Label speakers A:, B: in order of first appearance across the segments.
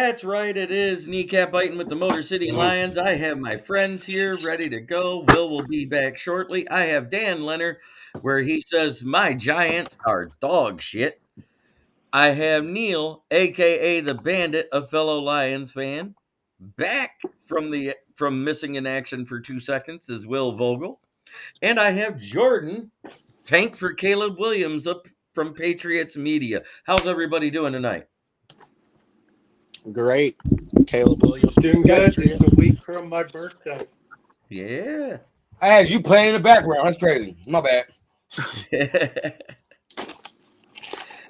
A: That's right, it is Kneecap Biting with the Motor City Lions. I have my friends here ready to go. Will be back shortly. I have Dan Leonard, where he says, my Giants are dog shit. I have Neil, a.k.a. the Bandit, a fellow Lions fan. Back from missing in action for 2 seconds is Will Vogel. And I have Jordan, tank for Caleb Williams, up from Patriots Media. How's everybody doing tonight?
B: Great. Caleb Williams.
C: Doing good. It's a week from my birthday.
A: Yeah.
D: I had you playing in the background. That's crazy. My bad.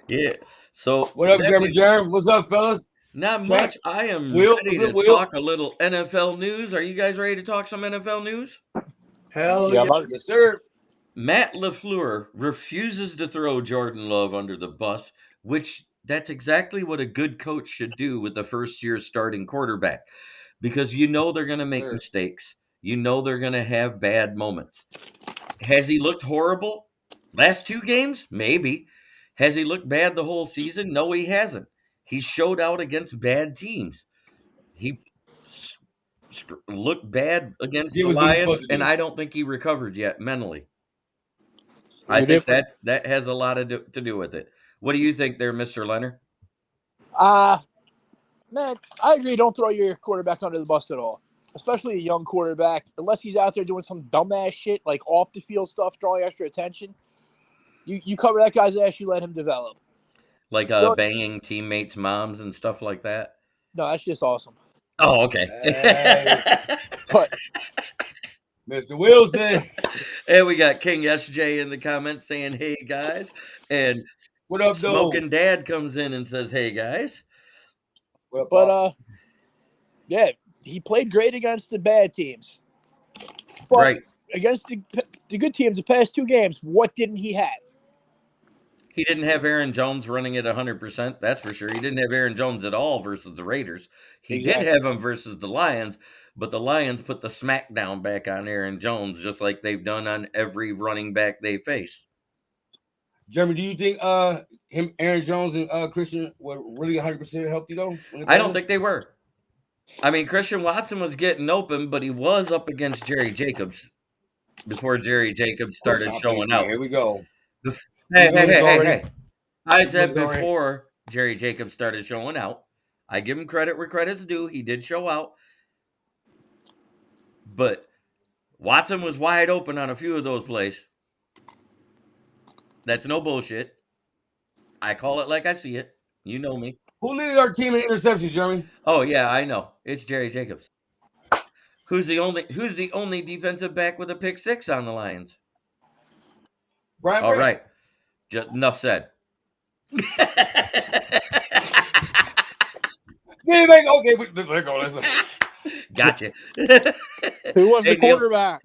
A: Yeah. So
D: what up, Jeremy Jerm? What's up, fellas?
A: Not much. I am ready to talk a little NFL news. Are you guys ready to talk some NFL news?
C: Hell yeah.
D: Yes, sir.
A: Matt Lafleur refuses to throw Jordan Love under the bus, which that's exactly what a good coach should do with the first-year starting quarterback, because you know they're going to make mistakes. You know they're going to have bad moments. Has he looked horrible? Last 2 games? Maybe. Has he looked bad the whole season? No, he hasn't. He showed out against bad teams. He looked bad against the Lions, and I don't think he recovered yet mentally. I think that has a lot to do with it. What do you think there, Mr. Leonard?
B: Man, I agree. Don't throw your quarterback under the bus at all, especially a young quarterback, unless he's out there doing some dumbass shit like off the field stuff, drawing extra attention. You cover that guy's ass, you let him develop.
A: Like banging teammates' moms and stuff like that?
B: No, that's just awesome.
A: Oh, okay.
B: But
D: Mr. Wilson.
A: And we got King SJ in the comments saying, hey, guys. And
D: what up,
A: Smoking Dad comes in and says, hey, guys.
B: But, yeah, he played great against the bad teams. But
A: right.
B: Against the good teams, the past 2 games, what didn't he have?
A: He didn't have Aaron Jones running at 100%, that's for sure. He didn't have Aaron Jones at all versus the Raiders. He did have him versus the Lions, but the Lions put the smackdown back on Aaron Jones, just like they've done on every running back they face.
D: Jeremy, do you think Aaron Jones and Christian were really 100% healthy, though?
A: I don't think they were. I mean, Christian Watson was getting open, but he was up against Jerry Jacobs before Jerry Jacobs started showing out.
D: Here we go.
A: Hey. I said before Jerry Jacobs started showing out. I give him credit where credit's due. He did show out. But Watson was wide open on a few of those plays. That's no bullshit. I call it like I see it. You know me.
D: Who leads our team in interceptions, Jeremy?
A: Oh, yeah, I know. It's Jerry Jacobs. Who's the only defensive back with a pick 6 on the Lions?
D: Brian
A: All right. Just enough said.
D: Okay, let's go.
A: Gotcha.
B: Who was the quarterback?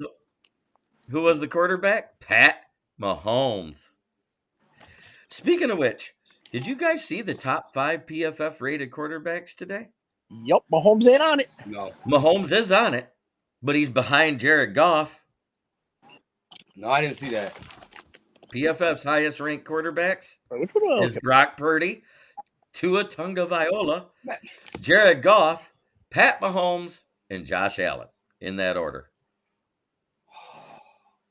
A: Who was the quarterback? Pat Mahomes. Speaking of which, did you guys see the top 5 PFF rated quarterbacks today?
B: Yep, Mahomes ain't on it.
D: No.
A: Mahomes is on it, but he's behind Jared Goff.
D: No, I didn't see that.
A: PFF's highest ranked quarterbacks is Brock Purdy, Tua Tagovailoa, Jared Goff, Pat Mahomes, and Josh Allen, in that order.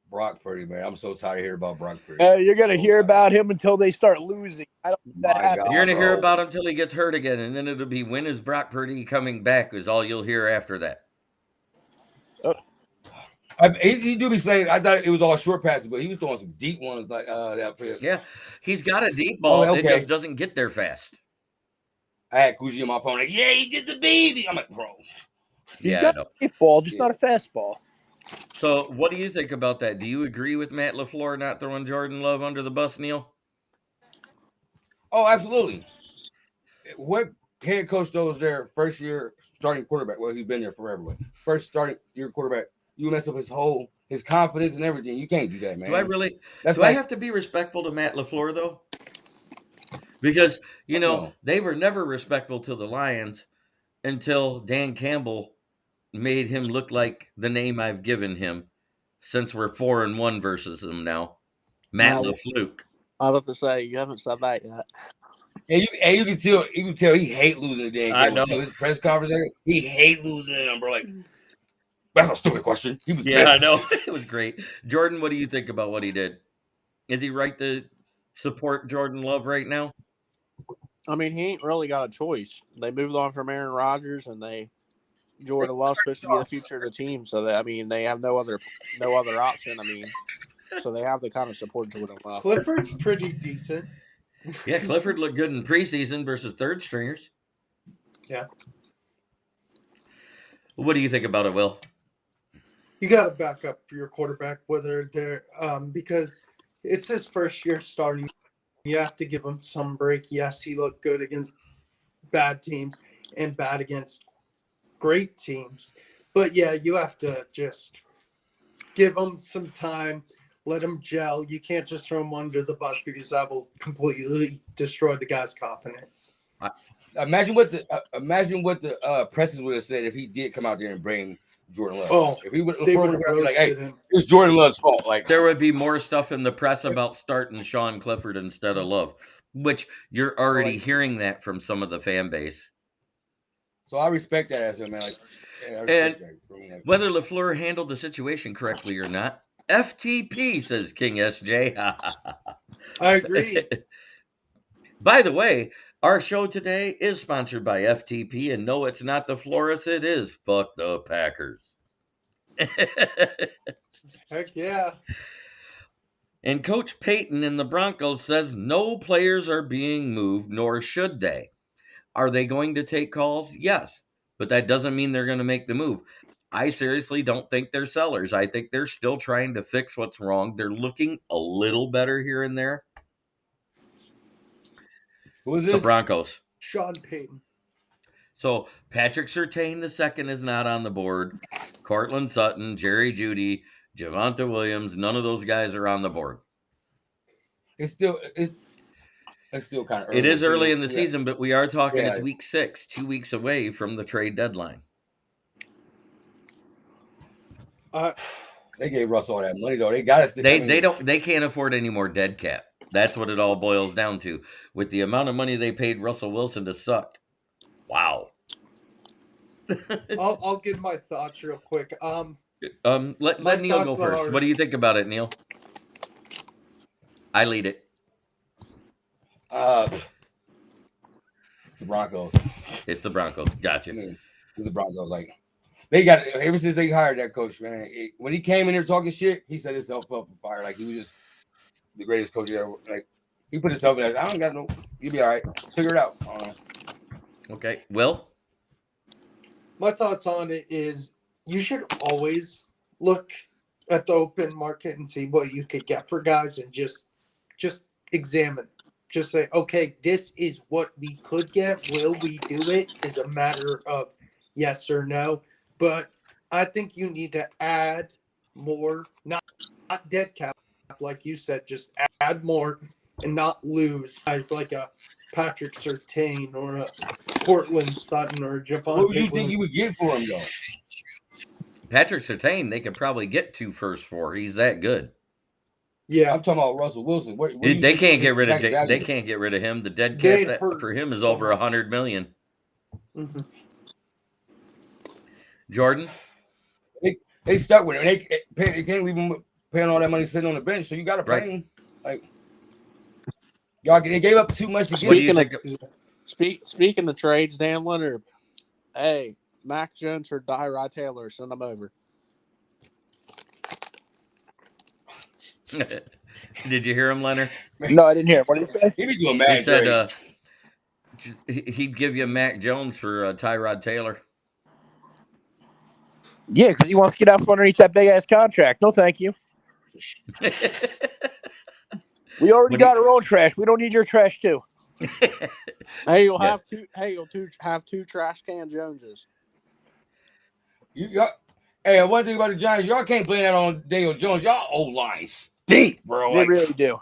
D: Brock Purdy, man. I'm so tired of hearing about Brock Purdy.
B: You're going to hear about him until they start losing. I don't think that happens.
A: You're going to hear about him until he gets hurt again, and then it'll be, when is Brock Purdy coming back, is all you'll hear after that.
D: He do be saying, I thought it was all short passes, but he was throwing some deep ones like that.
A: Yeah, he's got a deep ball. It just doesn't get there fast.
D: I had Coogee on my phone like, yeah, he did the beat. I'm like, bro.
B: He's got a deep ball, just not a fastball.
A: So what do you think about that? Do you agree with Matt Lafleur not throwing Jordan Love under the bus, Neil?
D: Oh, absolutely. What head coach throws their first year starting quarterback? Well, he's been there forever. But first starting year quarterback, you mess up his confidence and everything. You can't do that, man. I have to be respectful to Matt Lafleur, though? Because, they were never respectful to the Lions until Dan Campbell made him look like the name I've given him, since we're 4-1 versus him now. Matt LaFleur.
B: I was about to say, you haven't said that yet.
D: you can tell he hate losing the damn
A: I
D: game
A: know.
D: to his press conference. He hate losing them, bro. Like, that's a stupid question. He was
A: Yeah, I
D: pissed.
A: know. It was great. Jordan, what do you think about what he did? Is he right to support Jordan Love right now?
B: I mean, he ain't really got a choice. They moved on from Aaron Rodgers, and Jordan Love's supposed to be the future of the team. So they have no other option. I mean, so they have to kind of support Jordan Love.
C: Clifford's pretty decent.
A: Yeah, Clifford looked good in preseason versus third stringers.
C: Yeah.
A: What do you think about it, Will?
C: You got to back up your quarterback, whether they're because it's his first year starting. You have to give him some break. Yes, he looked good against bad teams and bad against great teams. But yeah, you have to just give him some time, let him gel. You can't just throw him under the bus because that will completely destroy the guy's confidence.
D: Imagine what the presses would have said if he did come out there and bring Jordan Love.
C: Oh,
D: if he would
C: they
D: have
C: would have
D: like, hey,
C: roasted him.
D: it's Jordan Love's fault. Like,
A: There would be more stuff in the press about starting Sean Clifford instead of Love, which you're already hearing that from some of the fan base.
D: So I respect that as him, man. Like,
A: and whether Lafleur handled the situation correctly or not, FTP, says King SJ.
C: I agree.
A: By the way, our show today is sponsored by FTP, and no, it's not the Florists, it is Fuck the Packers.
C: Heck yeah.
A: And Coach Peyton and the Broncos says no players are being moved, nor should they. Are they going to take calls? Yes, but that doesn't mean they're going to make the move. I seriously don't think they're sellers. I think they're still trying to fix what's wrong. They're looking a little better here and there.
D: Who is this?
A: The Broncos.
C: Sean Payton.
A: So Patrick Surtain II is not on the board. Cortland Sutton, Jerry Jeudy, Javonte Williams, none of those guys are on the board.
D: It's still kind of early.
A: It is early in the season, but we are talking it's week 6, 2 weeks away from the trade deadline.
D: They gave Russ all that money though. They got us.
A: They can't afford any more dead cap. That's what it all boils down to. With the amount of money they paid Russell Wilson to suck. Wow.
C: I'll give my thoughts real quick.
A: Let Neil go first. What do you think about it, Neil? I lead it.
D: It's the Broncos.
A: It's the Broncos. Gotcha.
D: I mean, it's the Broncos. Like, they got it ever since they hired that coach, man. When he came in here talking shit, he set himself up for fire. Like, he was just the greatest coach ever. Like, he put himself in there. I don't got no. You'll be all right. Figure it out.
A: Okay. Will?
C: My thoughts on it is you should always look at the open market and see what you could get for guys and just examine. Just say, okay, this is what we could get. Will we do it? Is a matter of yes or no. But I think you need to add more, not dead cap, like you said, just add more and not lose guys like a Patrick Surtain or a Cortland Sutton or Javonte.
D: What do you think you would get for him, though?
A: Patrick Surtain, they could probably get 2 firsts for. He's that good.
C: Yeah,
D: I'm talking about Russell Wilson.
A: They can't get rid of They can't get rid of him. The dead cap for him is over $100 million.
C: Mm-hmm.
A: Jordan,
D: they stuck with him. They can't leave him paying all that money sitting on the bench. So you got to pay him. Like, y'all, they gave up too much to get.
B: Speaking of trades, Dan Leonard, hey, Mac Jones or Tyrod Taylor, send them over.
A: Did you hear him, Leonard?
B: No, I didn't hear him. What did he say?
D: He be doing mad
A: trades. He'd give you Mac Jones for Tyrod Taylor.
B: Yeah, because he wants to get out from underneath that big-ass contract. No, thank you. We already got our own trash. We don't need your trash, too. Hey, you'll have two trash can Joneses.
D: Hey, one thing about the Giants, y'all can't blame that on Daniel Jones. Y'all O-line stink, bro.
B: They really do.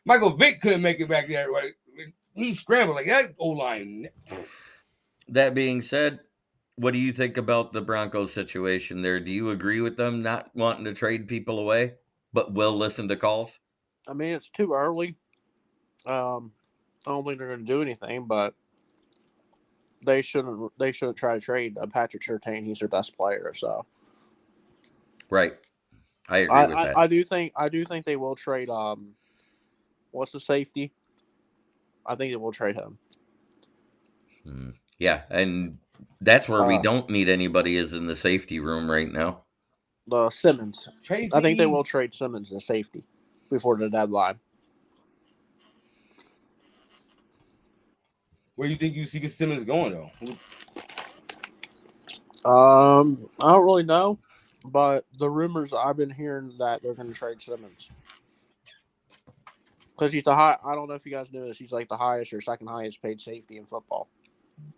D: Michael Vick couldn't make it back there. Right? He scrambled like that O-line.
A: That being said, what do you think about the Broncos situation there? Do you agree with them not wanting to trade people away, but will listen to calls?
B: I mean, it's too early. I don't think they're going to do anything, but they shouldn't. They shouldn't try to trade Patrick Surtain. He's their best player. So
A: Right. I agree with that.
B: I do think they will trade. What's the safety? I think they will trade him.
A: Yeah, and that's where we don't need anybody is in the safety room right now.
B: The Simmons.
D: Tracy.
B: I think they will trade Simmons to safety before the deadline.
D: Where do you think you see Simmons going though?
B: I don't really know, but the rumors I've been hearing that they're going to trade Simmons because he's the high. I don't know if you guys knew this. He's like the highest or second highest paid safety in football.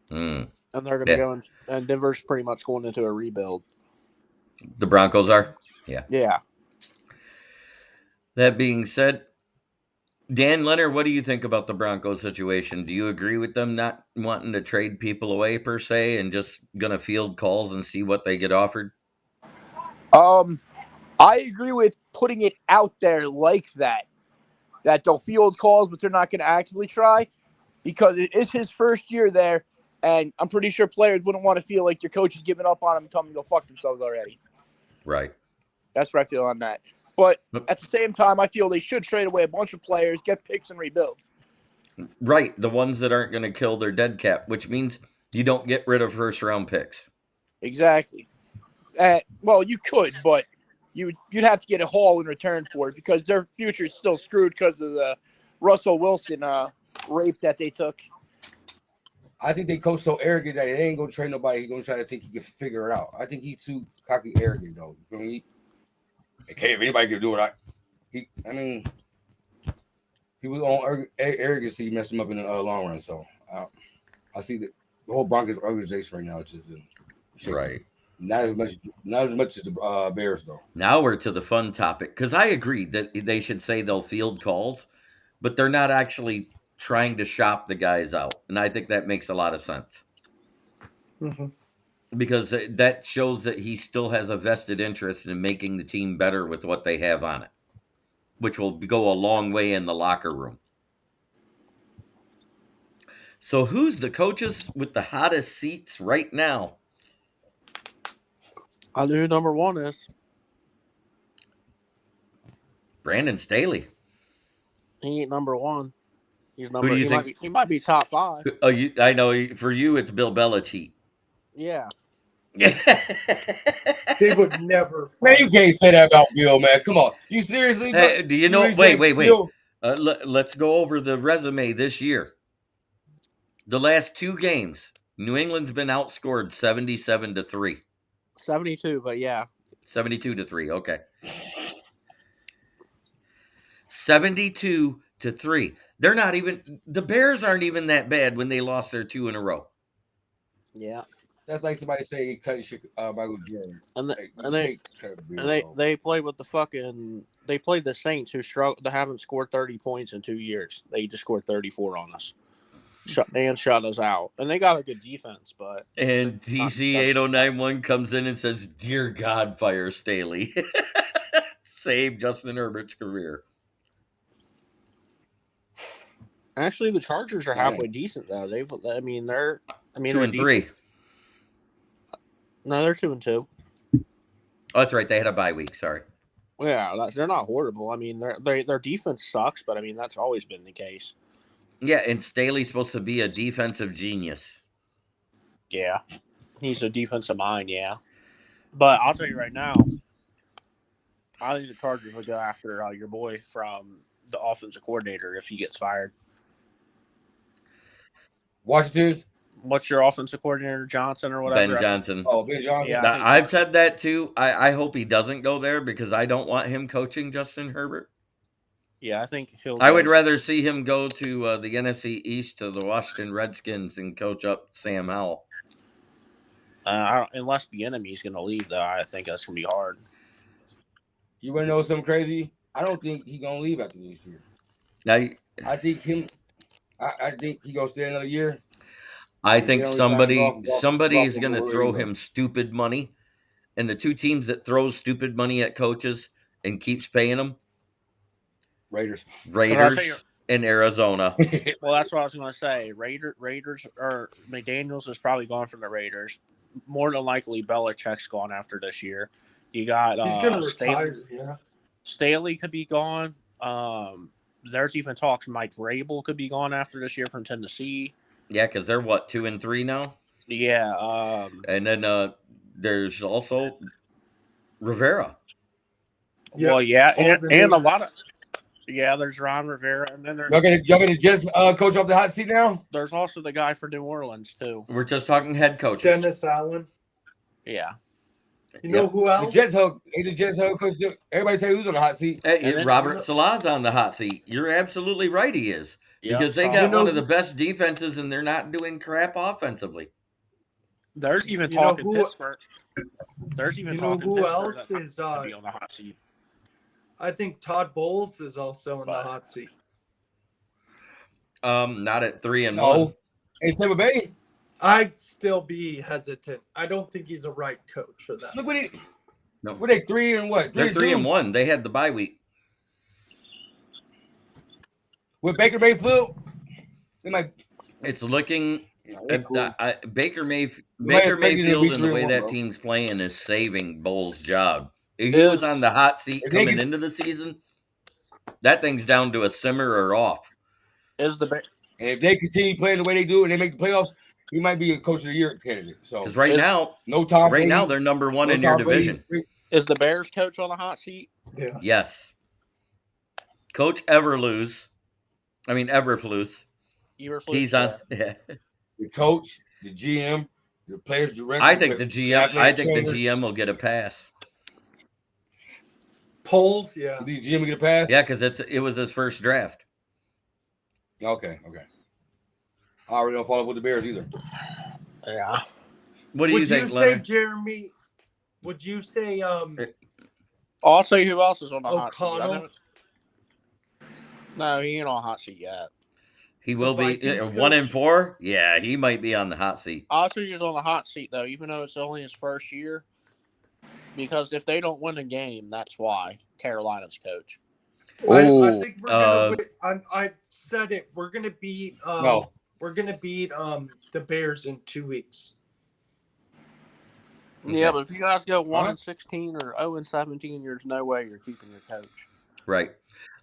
B: And they're going to go in, and Denver's pretty much going into a rebuild.
A: The Broncos are? Yeah.
B: Yeah.
A: That being said, Dan Leonard, what do you think about the Broncos situation? Do you agree with them not wanting to trade people away per se and just going to field calls and see what they get offered?
B: I agree with putting it out there like that they'll field calls, but they're not going to actively try because it is his first year there, and I'm pretty sure players wouldn't want to feel like their coach is giving up on them and telling them to go fuck themselves already.
A: Right.
B: That's what I feel on that. But at the same time, I feel they should trade away a bunch of players, get picks, and rebuild.
A: Right. The ones that aren't going to kill their dead cap, which means you don't get rid of first-round picks.
B: Exactly. Well, you could, but you'd have to get a haul in return for it because their future is still screwed because of the Russell Wilson rape that they took.
D: I think they coach so arrogant that they ain't gonna trade nobody. He's gonna try to think he can figure it out. I think he's too cocky, arrogant though. I mean, okay, if anybody can do it, he was on arrogancy, messed him up in the long run. So I see the whole Broncos organization right now. It's just
A: right.
D: Not as much as the Bears though.
A: Now we're to the fun topic because I agree that they should say they'll field calls, but they're not actually trying to shop the guys out, and I think that makes a lot of sense. Because that shows that he still has a vested interest in making the team better with what they have on it, which will go a long way in the locker room. So who's the coaches with the hottest seats right now?
B: I know who number one is.
A: Brandon Staley.
B: He ain't number one. He's
A: Who do you think?
B: He might be top 5.
A: Oh, I know for you it's Bill Belichick.
B: Yeah.
C: They would never.
D: Man, you can't say that about Bill, man. Come on. You seriously?
A: Do you know? Wait. Let's go over the resume this year. The last 2 games, New England's been outscored 77-3.
B: 72, but yeah.
A: 72-3. Okay. 72-3. They're not even. The Bears aren't even that bad when they lost their 2 in a row.
B: Yeah.
D: That's like somebody saying you cut Michael Jordan.
B: They played with the fucking. They played the Saints who struggled. They haven't scored 30 points in 2 years. They just scored 34 on us. Shut us out, and they got a good defense, but.
A: And TC8091 comes in and says, "Dear God, fire Staley, save Justin Herbert's career."
B: Actually, the Chargers are halfway decent though. They're
A: 2-3.
B: No, they're 2-2.
A: Oh, that's right. They had a bye week. Sorry.
B: Yeah, they're not horrible. I mean, their defense sucks, but I mean that's always been the case.
A: Yeah, and Staley's supposed to be a defensive genius.
B: Yeah, he's a defensive mind. Yeah, but I'll tell you right now, I think the Chargers would go after your boy from the offensive coordinator if he gets fired.
D: Washington's.
B: What's your offensive coordinator, Johnson or whatever?
A: Ben Johnson.
D: Oh, Ben Johnson.
B: Yeah,
A: I've said that too. I hope he doesn't go there because I don't want him coaching Justin Herbert.
B: Yeah, I think he'll.
A: I would rather see him go to the NFC East to the Washington Redskins and coach up Sam Howell.
B: Unless the enemy's going to leave, though, I think that's going to be hard.
D: You want to know something crazy? I don't think he's going to leave after this year. I think he going to stay another year.
A: I think somebody is going to throw him stupid money, and the 2 teams that throws stupid money at coaches and keeps paying them,
D: Raiders.
A: in Arizona.
B: Well, that's what I was going to say. Raiders or McDaniels is probably gone from the Raiders. More than likely, Belichick's gone after this year. You got
C: He's going to retire. Yeah.
B: Staley could be gone. There's even talks Mike Vrabel could be gone after this year from Tennessee.
A: Yeah, because they're what, 2-3 now?
B: Yeah.
A: And then there's also Rivera.
B: Well, yeah,
C: all the
B: and a
C: names.
B: lot of there's Ron Rivera, and then
D: Y'all got to just coach off the hot seat now.
B: there's also the guy for New Orleans too.
A: We're just talking head coaches.
C: Dennis Allen.
B: Yeah.
C: You know who else?
D: The Jets head coach. Everybody say who's on the hot seat.
A: Robert Salah's on the hot seat. You're absolutely right. He is, because they got one of the best defenses, and they're not doing crap offensively.
B: There's even talk in Pittsburgh. There's even talk in
C: who
B: Pittsburgh
C: else
B: that
C: is
B: be on the hot seat.
C: I think Todd Bowles is also in the hot seat.
A: Not at 3-1.
D: No, in Tampa Bay.
C: I'd still be hesitant. I don't think he's a right coach for that.
D: Look what
A: No.
D: Were they 3 and what?
A: They're 3-1. They had the bye week.
D: With Baker Mayfield, they might.
A: It's looking.
D: Cool.
A: Baker Mayfield and the way that team's playing is saving Bowles' job. If he was on the hot seat coming into the season, that thing's down to a simmer or off.
D: And if they continue playing the way they do and they make the playoffs, he might be a coach of the year candidate. So
A: because right now they're number 1 in your division.
B: Is the Bears coach on the hot seat?
C: Yeah.
A: Yes. Coach Eberflus. He's on. Yeah.
D: The coach, the GM, the players director.
A: I think the GM will get a pass.
C: Polls, yeah.
D: The GM will get a pass?
A: Yeah, because it was his first draft.
D: Okay. I already don't follow with the Bears either.
B: Yeah.
A: What do you think,
C: Leonard? Jeremy? Would you say
B: I'll tell you who else is on the
C: O'Connell?
B: hot seat. No, he ain't on the hot seat yet.
A: He will be 1-4. Yeah, he might be on the hot seat.
B: I'll tell you he's on the hot seat though, even though it's only his first year. Because if they don't win a game, that's why Carolina's coach.
C: I think we're gonna. I said it. We're gonna beat. We're gonna beat the Bears in 2 weeks.
B: Okay. Yeah, but if you guys go 1-16 or 0-17, there's no way you're keeping your coach.
A: Right.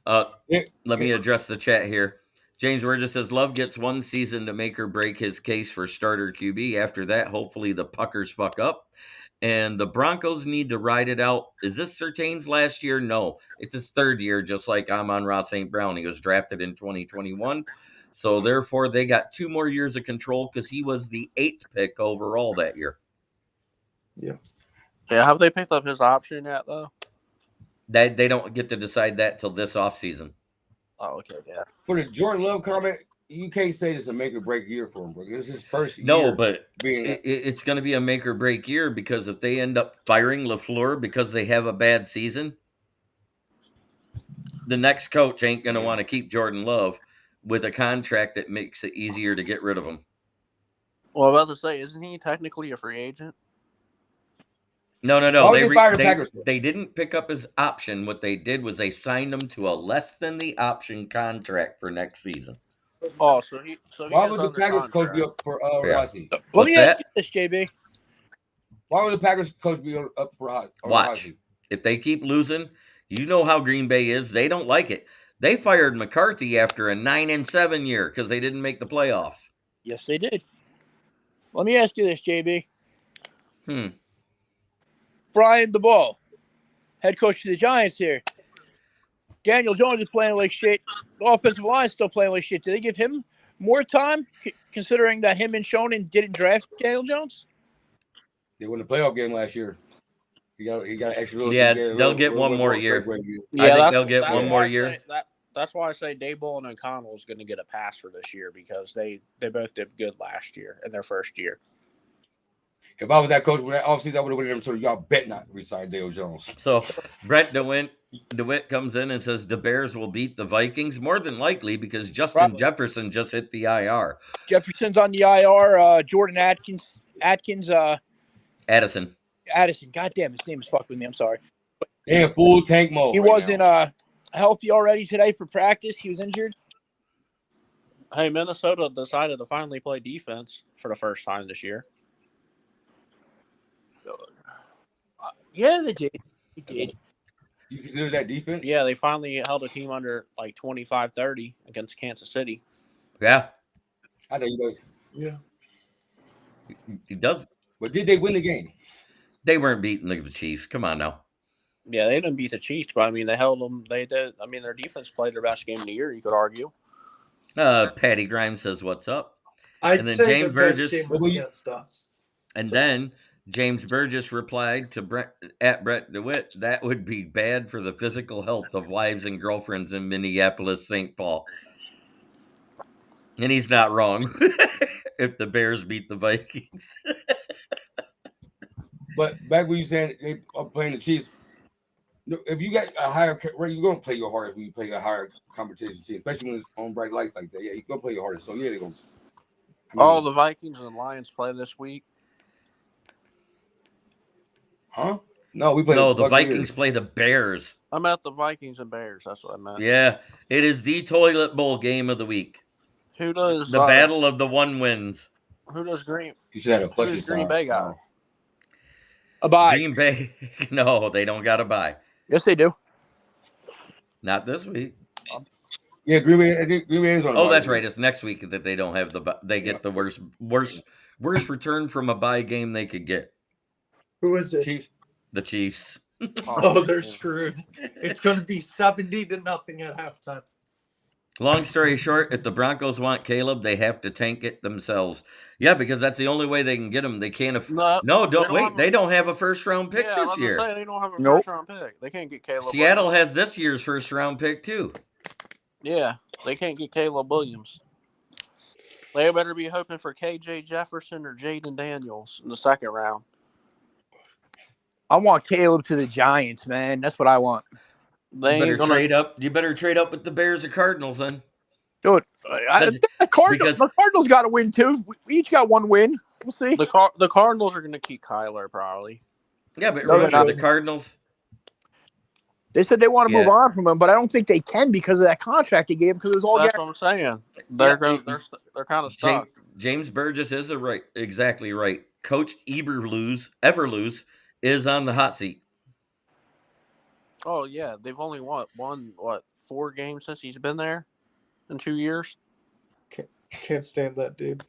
A: Let me address the chat here. James Burgess says Love gets 1 season to make or break his case for starter QB. After that, hopefully the Puckers fuck up. And the Broncos need to ride it out. Is this Surtain's last year? No. It's his 3rd year, just like Amon-Ra St. Brown. He was drafted in 2021. So, therefore, they got 2 more years of control because he was the 8th pick overall that year.
C: Yeah.
B: Yeah, have they picked up his option yet, though?
A: They don't get to decide that till this offseason.
B: Oh, okay, yeah.
D: For the Jordan Love comment, you can't say this is a make or break year for him, bro. This is his first year.
A: No, but it's going to be a make or break year because if they end up firing Lafleur because they have a bad season, the next coach ain't going to want to keep Jordan Love with a contract that makes it easier to get rid of him.
B: Well, I'm about to say, isn't he technically a free agent?
A: No. They didn't pick up his option. What they did was they signed him to a less than the option contract for next season.
B: Oh, so he
D: why would the Packers coach be up for Rossi?
B: Let me ask you this, JB.
D: Why would the Packers coach be up for Rossi?
A: Watch. If they keep losing, you know how Green Bay is. They don't like it. They fired McCarthy after a 9-7 year because they didn't make the playoffs.
B: Yes, they did. Let me ask you this, JB. Brian DeBall, head coach of the Giants here. Daniel Jones is playing like shit. The offensive line is still playing like shit. Do they give him more time, considering that him and Shonen didn't draft Daniel Jones?
D: They won the playoff game last year. He got extra.
A: Yeah, they'll get one more year.
B: Yeah,
A: I think they'll get one more year.
B: That's why I say Daboll and O'Connell is going to get a pass for this year because they both did good last year in their first year.
D: If I was that coach with that offseason, I would have went them. So y'all bet not resign Daniel Jones.
A: So Brett DeWitt comes in and says the Bears will beat the Vikings more than likely because Justin Jefferson just hit the IR.
B: Jefferson's on the IR. Jordan Addison. God damn, his name is fucked with me. I'm sorry.
D: In full tank mode.
B: He wasn't healthy already today for practice. He was injured.
E: Hey, Minnesota decided to finally play defense for the first time this year.
B: Yeah, they did. They did.
D: You consider that defense?
E: Yeah, they finally held a team under like 25-30 against Kansas City.
A: Yeah,
D: I think you guys.
C: Yeah.
A: he does.
D: But did they win the game?
A: They weren't beating the Chiefs. Come on now.
E: Yeah, they didn't beat the Chiefs, but I mean, they held them. They did. I mean, their defense played their best game of the year. You could argue.
A: Patty Grimes says, "What's up?"
C: I'd
A: And then
C: say
A: James
C: the
A: Burgess-
C: best game was against us.
A: And
C: So-
A: then James Burgess replied to Brett DeWitt, "That would be bad for the physical health of wives and girlfriends in Minneapolis, St. Paul." And he's not wrong. If the Bears beat the Vikings.
D: But back when you saying they are playing the Chiefs, if you got a higher rate, you're gonna play your hardest when you play a higher competition team, especially when it's on bright lights like that. Yeah, you're gonna play your hardest. So yeah, they're gonna.
E: Oh, the Vikings and Lions play this week.
D: Huh? No, we play.
A: No, the
D: Buccaneers.
A: Vikings play the Bears.
E: I meant the Vikings and Bears. That's what I meant.
A: Yeah, it is the toilet bowl game of the week.
E: Who does
A: The battle of the one wins.
E: Who does Green?
D: You should have a
E: Who
D: flushy
E: does Green
D: sign.
E: Bay got?
B: A bye.
A: Green Bay. No, they don't got a bye.
B: Yes, they do.
A: Not this week.
D: Yeah, Green Bay. I think Green Bay is on.
A: Oh, that's right. It's next week that they don't have the. They get the worst return from a bye game they could get.
C: Who is it?
D: Chiefs.
A: The Chiefs.
C: Oh, they're screwed. It's going to be 70-0 at halftime.
A: Long story short, if the Broncos want Caleb, they have to tank it themselves. Yeah, because that's the only way they can get him. They can't. They don't have a first round pick this year.
E: They don't have a
B: Nope.
E: first round pick. They can't get Caleb.
A: Seattle
E: Williams.
A: has this year's first round pick too.
E: Yeah, they can't get Caleb Williams. They better be hoping for KJ Jefferson or Jaden Daniels in the second round.
B: I want Caleb to the Giants, man. That's what I want.
E: They
A: You better
E: ain't gonna
A: trade up. You better trade up with the Bears or Cardinals then.
B: Dude, the Cardinals got to win too. We each got one win. We'll see.
E: The Cardinals are going to keep Kyler probably.
A: Yeah, but
B: No, they're
A: remember
B: not.
A: the Cardinals.
B: They said they want to move
A: Yeah.
B: on from him, but I don't think they can because of that contract they gave him because it was all
E: That's
B: guaranteed.
E: what I'm saying. They're
A: Yeah.
E: kind of stuck.
A: James Burgess is exactly right. Coach Everlose is on the hot seat.
E: Oh yeah, they've only won 4 games since he's been there in 2 years.
C: Can't stand that dude.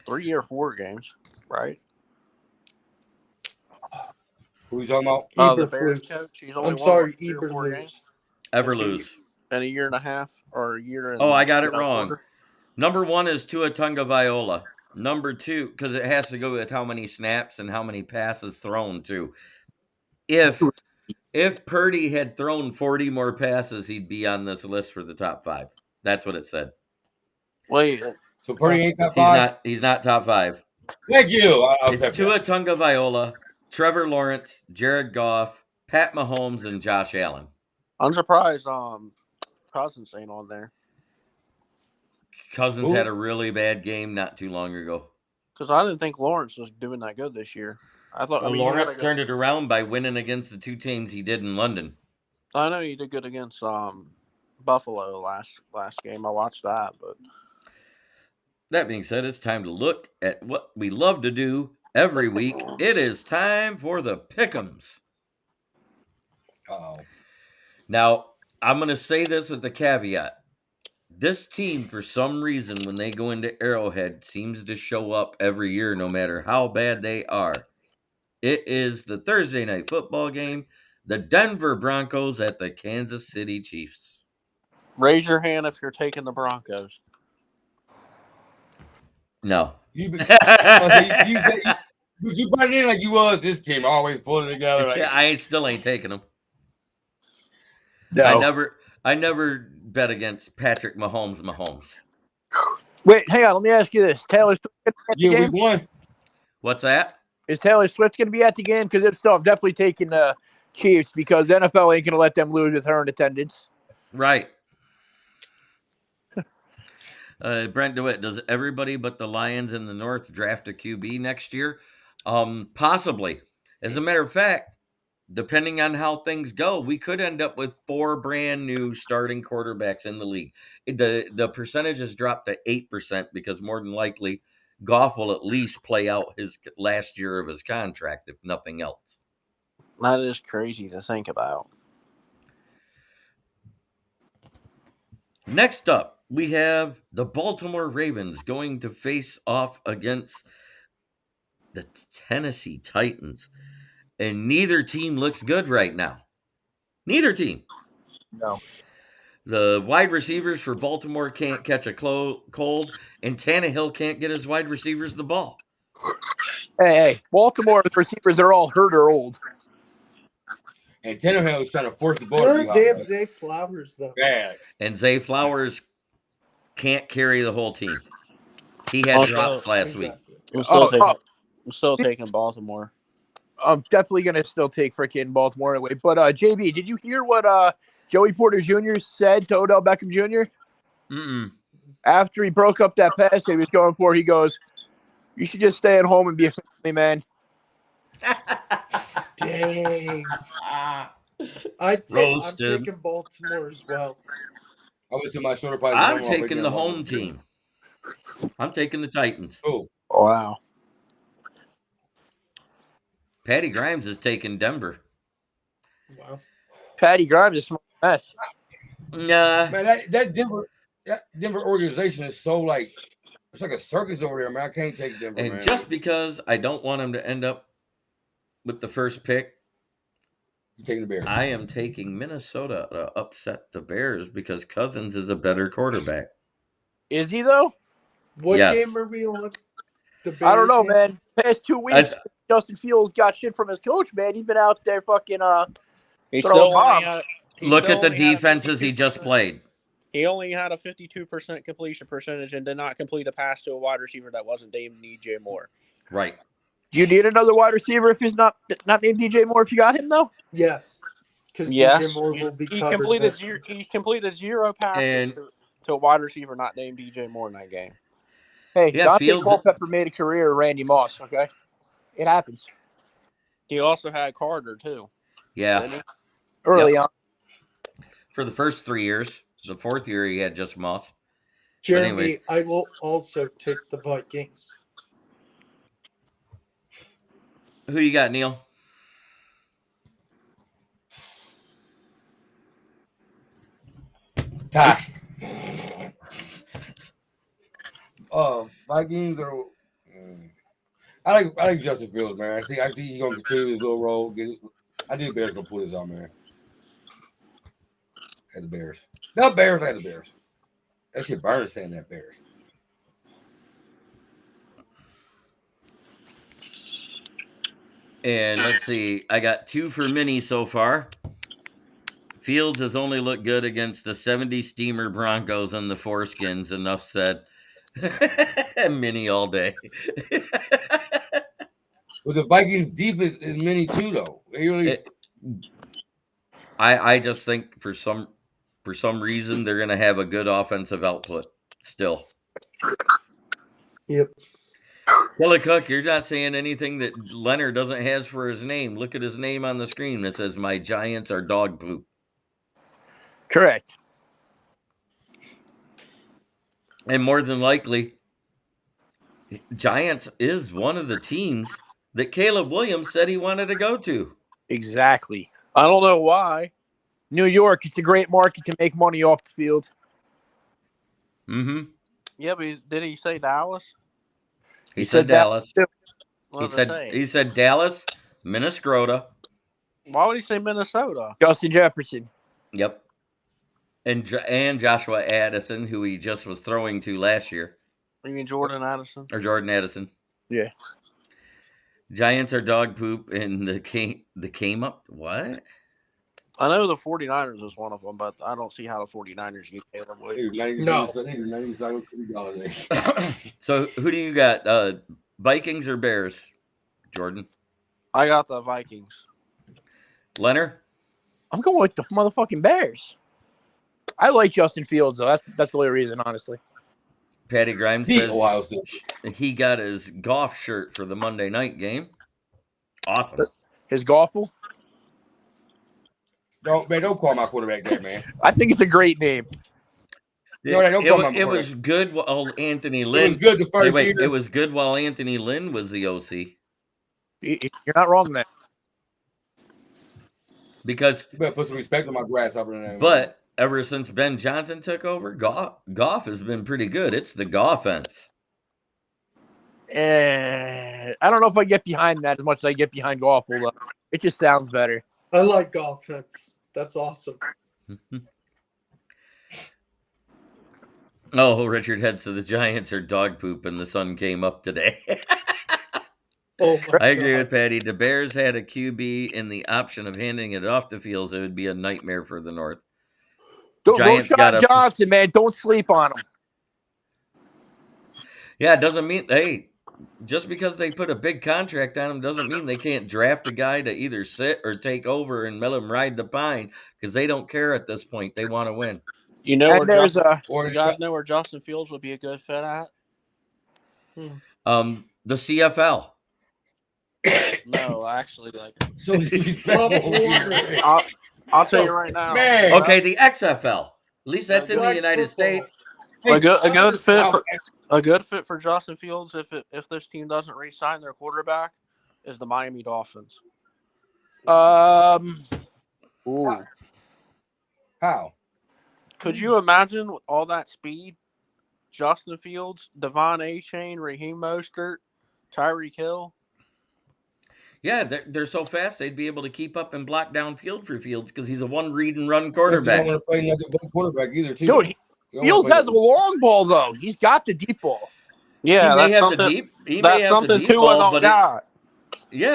E: 3 or 4 games, right?
D: Who you talking about?
E: The Bears
C: Eberflus.
E: coach. He's only
C: I'm
E: won
C: sorry,
E: 3 or 4 games
A: Everlose.
E: in a year and a half or a year.
A: Oh, I got it wrong.
E: Quarter.
A: Number 1 is Tua Tagovailoa. Number 2, because it has to go with how many snaps and how many passes thrown too. If Purdy had thrown 40 more passes, he'd be on this list for the top 5. That's what it said.
E: Wait,
D: So Purdy ain't top 5.
A: He's not top 5.
D: Thank you. I'll
A: It's
D: accept
A: Tua
D: that.
A: Tagovailoa, Trevor Lawrence, Jared Goff, Pat Mahomes, and Josh Allen.
E: I'm surprised. Cousins ain't on there
A: Cousins
D: Who?
A: had a really bad game not too long ago.
E: because I didn't think Lawrence was doing that good this year. I thought.
A: Well,
E: he had
A: Lawrence
E: a good-
A: turned it around by winning against the 2 teams he did in London.
E: I know he did good against Buffalo last game. I watched that, but
A: That being said, it's time to look at what we love to do every week. It is time for the Pick Ems.
D: Uh-oh.
A: Now, I'm going to say this with a caveat. This team, for some reason, when they go into Arrowhead, seems to show up every year no matter how bad they are. It is the Thursday night football game, the Denver Broncos at the Kansas City Chiefs.
E: raise your hand if you're taking the Broncos.
A: No.
D: You said you brought it in like you was this team, always pulling it together. Like,
A: I still ain't taking them.
B: No.
A: I never bet against Patrick Mahomes.
B: Wait, hang on. Let me ask you this: Taylor Swift at the
D: yeah,
B: game?
D: week 1.
A: What's that?
B: Is Taylor Swift going to be at the game? Because if so, I'm definitely taking the Chiefs because the NFL ain't going to let them lose with her in attendance.
A: Right. Brent DeWitt, does everybody but the Lions in the North draft a QB next year? Possibly. As a matter of fact, depending on how things go, we could end up with 4 brand new starting quarterbacks in the league. The percentage has dropped to 8% because more than likely Goff will at least play out his last year of his contract, if nothing else.
E: That is crazy to think about.
A: Next up, we have the Baltimore Ravens going to face off against the Tennessee Titans. And neither team looks good right now. Neither team.
B: No.
A: The wide receivers for Baltimore can't catch a cold, and Tannehill can't get his wide receivers the ball.
B: Hey, Baltimore receivers are all hurt or old.
D: And Tannehill was trying to force the ball to be hot.
C: They have Zay Flowers, though.
D: Bad.
A: And Zay Flowers can't carry the whole team. He had drops last week.
E: I'm still taking Baltimore.
B: I'm definitely going to still take freaking Baltimore anyway. But, JB, did you hear what Joey Porter Jr. said to Odell Beckham Jr.?
A: Mm-mm.
B: After he broke up that pass he was going for, he goes, "You should just stay at home and be a family man."
C: Dang. I'm taking Baltimore as well.
D: I went to my shoulder pads.
A: I'm taking the home team. I'm taking the Titans.
D: Oh,
E: wow.
A: Patty Grimes is taking Denver.
C: Wow.
B: Patty Grimes is a mess.
A: Nah.
D: Man, that Denver organization is so like, it's like a circus over there, man. I can't take Denver,
A: And
D: man.
A: just because I don't want him to end up with the first pick,
D: You're taking the Bears.
A: I am taking Minnesota to upset the Bears because Cousins is a better quarterback.
B: Is he, though?
C: What
A: Yes.
C: game are we on? The Bears
B: I don't know,
C: game?
B: man. Past 2 weeks, Justin Fields got shit from his coach, man. He's been out there fucking
E: He
B: throwing
E: still
B: bombs.
A: Look at the defenses he just played.
E: He only had a 52% completion percentage and did not complete a pass to a wide receiver that wasn't named DJ Moore.
A: Right.
B: Do you need another wide receiver if he's not named DJ Moore if you got him, though?
C: Yes. Because
E: Yeah.
C: DJ Moore will be
E: He
C: covered.
E: completed 0 passes to a wide receiver not named DJ Moore in that game.
B: Hey,
A: Yeah,
B: Dante
A: Fields-
B: Culpepper made a career of Randy Moss, okay? It happens.
E: He also had Carter, too.
A: Yeah.
E: Didn't he?
B: Early on.
A: For the first 3 years. The 4th year he had just Moss.
C: Jeremy,
A: anyway.
C: I will also take the Vikings.
A: Who you got, Neil?
D: Tie. Vikings are. I like Justin Fields, man. I think he's gonna continue his little role. I think the Bears gonna pull this out, man. At the Bears. No, Bears at the Bears. That shit burns saying that Bears.
A: And let's see. I got 2 for Minnie so far. Fields has only looked good against the 70 Steamer Broncos and the Foreskins. Enough said. Minnie all day.
D: But the Vikings defense is many too, though.
A: I just think for some reason they're gonna have a good offensive output still.
C: Yep.
A: Killicook, you're not saying anything that Leonard doesn't has for his name. Look at his name on the screen. It says my Giants are dog poop.
B: Correct.
A: And more than likely, Giants is one of the teams that Caleb Williams said he wanted to go to.
B: Exactly.
E: I don't know why.
B: New York, it's a great market to make money off the field.
A: Mm-hmm.
E: Yeah, but did he say Dallas?
A: He said Dallas.
E: What
A: He
E: did I say?
A: said he said Dallas, Minnesota.
E: Why would he say Minnesota?
B: Justin Jefferson.
A: Yep. And Joshua Addison, who he just was throwing to last year.
E: You mean Jordan Addison?
A: Or Jordan Addison.
B: Yeah.
A: Giants are dog poop, and the came up. What?
E: I know the 49ers is one of them, but I don't see how the 49ers get Caleb Williams.
C: No.
A: So who do you got? Vikings or Bears, Jordan?
E: I got the Vikings.
A: Leonard?
B: I'm going with the motherfucking Bears. I like Justin Fields, though. That's the only reason, honestly.
A: Patty Grimes says he got his golf shirt for the Monday night game. Awesome.
B: His golfle?
D: Don't call my quarterback that, man.
B: I think it's a great name.
D: No, don't call my
A: It was
D: quarterback.
A: good while Anthony
D: It was
A: Lynn.
D: good the first
A: Wait,
D: year.
A: it was good while Anthony Lynn was the OC
B: You're not wrong there.
A: because,
D: You better put some respect on my grasshopper name, man.
A: but ever since Ben Johnson took over, Goff has been pretty good. It's the Goffense.
B: I don't know if I get behind that as much as I get behind golf. Although it just sounds better.
C: I like golf. That's awesome.
A: Oh, Richard heads to the Giants are dog poop, and the sun came up today.
C: Oh my
A: I agree
C: God.
A: with Patty. The Bears had a QB in the option of handing it off the field. It would be a nightmare for the North.
B: Go
A: Giants got
B: Shot
A: a
B: Johnson, man. Don't sleep on him.
A: Yeah, it doesn't mean just because they put a big contract on him doesn't mean they can't draft a guy to either sit or take over and let him ride the pine because they don't care at this point. They want to win.
E: You know
B: And
E: where
B: there's
E: you guys know where Justin Fields would be a good fit at?
A: The CFL.
E: No, actually, like
D: So disrespectful.
E: I'll tell you right now.
D: Man.
A: Okay, the XFL. At least that's in the
C: Flag
A: United
C: football.
A: States.
E: A good fit for Justin Fields if this team doesn't re-sign their quarterback is the Miami Dolphins.
B: Ooh.
D: How?
E: Could you imagine with all that speed? Justin Fields, Devon A-Chain, Raheem Mostert, Tyreek Hill.
A: Yeah, they're so fast they'd be able to keep up and block down field for Fields because he's a one read and run quarterback.
D: You don't want to play nothing quarterback either, too.
B: Dude, Fields has a long ball though. He's got the deep ball.
E: Yeah,
A: he may
E: that's
A: have
E: something.
A: the deep. He
E: That's
A: may have
E: something
A: the deep
E: Tua
A: ball,
E: don't got.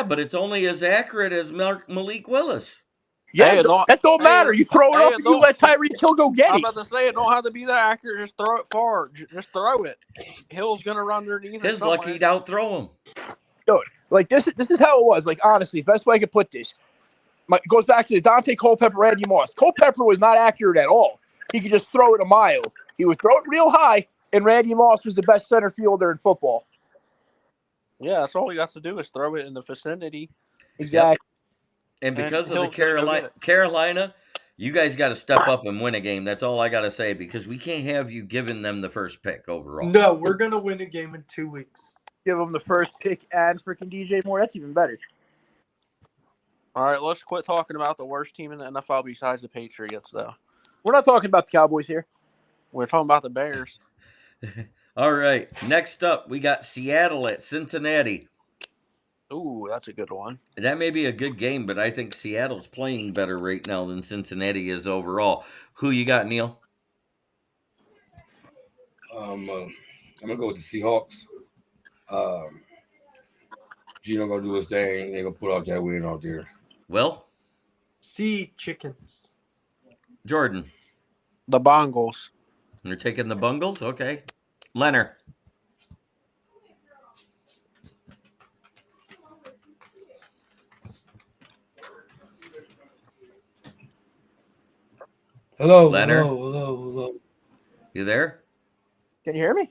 A: but it's only as accurate as Malik Willis.
B: Yeah,
E: Hey,
B: that don't matter. You throw it up and you let Tyreek Hill go get it.
E: I'm about to say it don't have to be that accurate. Just throw it far. Just throw it. Hill's gonna run underneath.
A: His luck he'd outthrow him.
B: Dude, like this is how it was. Like honestly, best way I could put this. It goes back to the Dante Culpepper, Randy Moss. Culpepper was not accurate at all. He could just throw it a mile. He would throw it real high, and Randy Moss was the best center fielder in football.
E: Yeah, that's all he got to do is throw it in the vicinity.
B: Exactly.
A: And because of the Carolina, you guys got to step up and win a game. That's all I got to say because we can't have you giving them the first pick overall.
C: No, we're going to win a game in 2 weeks.
B: Give them the first pick and freaking DJ Moore. That's even better.
E: All right, let's quit talking about the worst team in the NFL besides the Patriots, though.
B: We're not talking about the Cowboys here.
E: We're talking about the Bears.
A: All right, next up, we got Seattle at Cincinnati.
E: Ooh, that's a good one.
A: That may be a good game, but I think Seattle's playing better right now than Cincinnati is overall. Who you got, Neil?
D: I'm going to go with the Seahawks. Gino going to do his thing. They're going to put out that win out there.
A: Will?
C: Sea chickens.
A: Jordan?
E: The Bengals.
A: You're taking the Bungles? Okay. Leonard?
D: Hello,
A: Leonard?
D: Hello.
A: You there?
B: Can you hear me?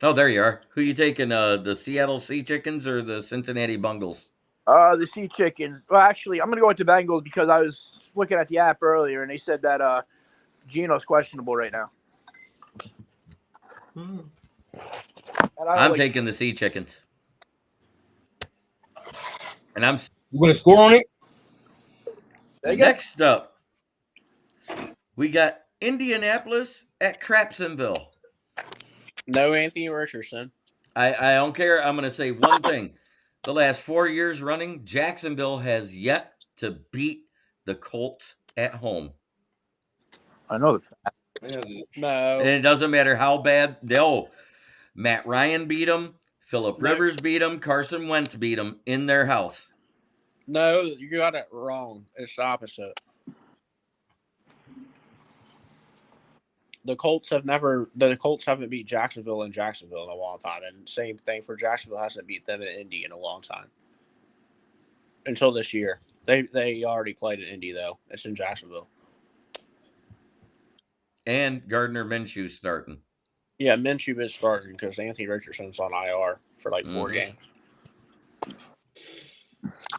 A: Oh, there you are. Who you taking, the Seattle Sea Chickens or the Cincinnati Bungles?
B: The Sea Chickens. Well, actually, I'm going to go with the Bengals because I was looking at the app earlier, and they said that Gino's questionable right now.
A: I'm taking the Sea Chickens. And I'm...
D: You going to score on it?
A: Next up, we got Indianapolis at Crapsonville.
E: No Anthony Richardson.
A: I don't care. I'm going to say one thing. The last 4 years running, Jacksonville has yet to beat the Colts at home.
B: I know that.
E: No.
A: And it doesn't matter how bad. Matt Ryan beat them. Phillip Rivers beat them. Carson Wentz beat them in their house.
E: No, you got it wrong. It's the opposite. The Colts haven't beat Jacksonville in a long time, and same thing for Jacksonville hasn't beat them in Indy in a long time. Until this year. They already played in Indy though. It's in Jacksonville.
A: And Gardner Minshew's starting.
E: Yeah, Minshew is starting because Anthony Richardson's on IR for like 4 games.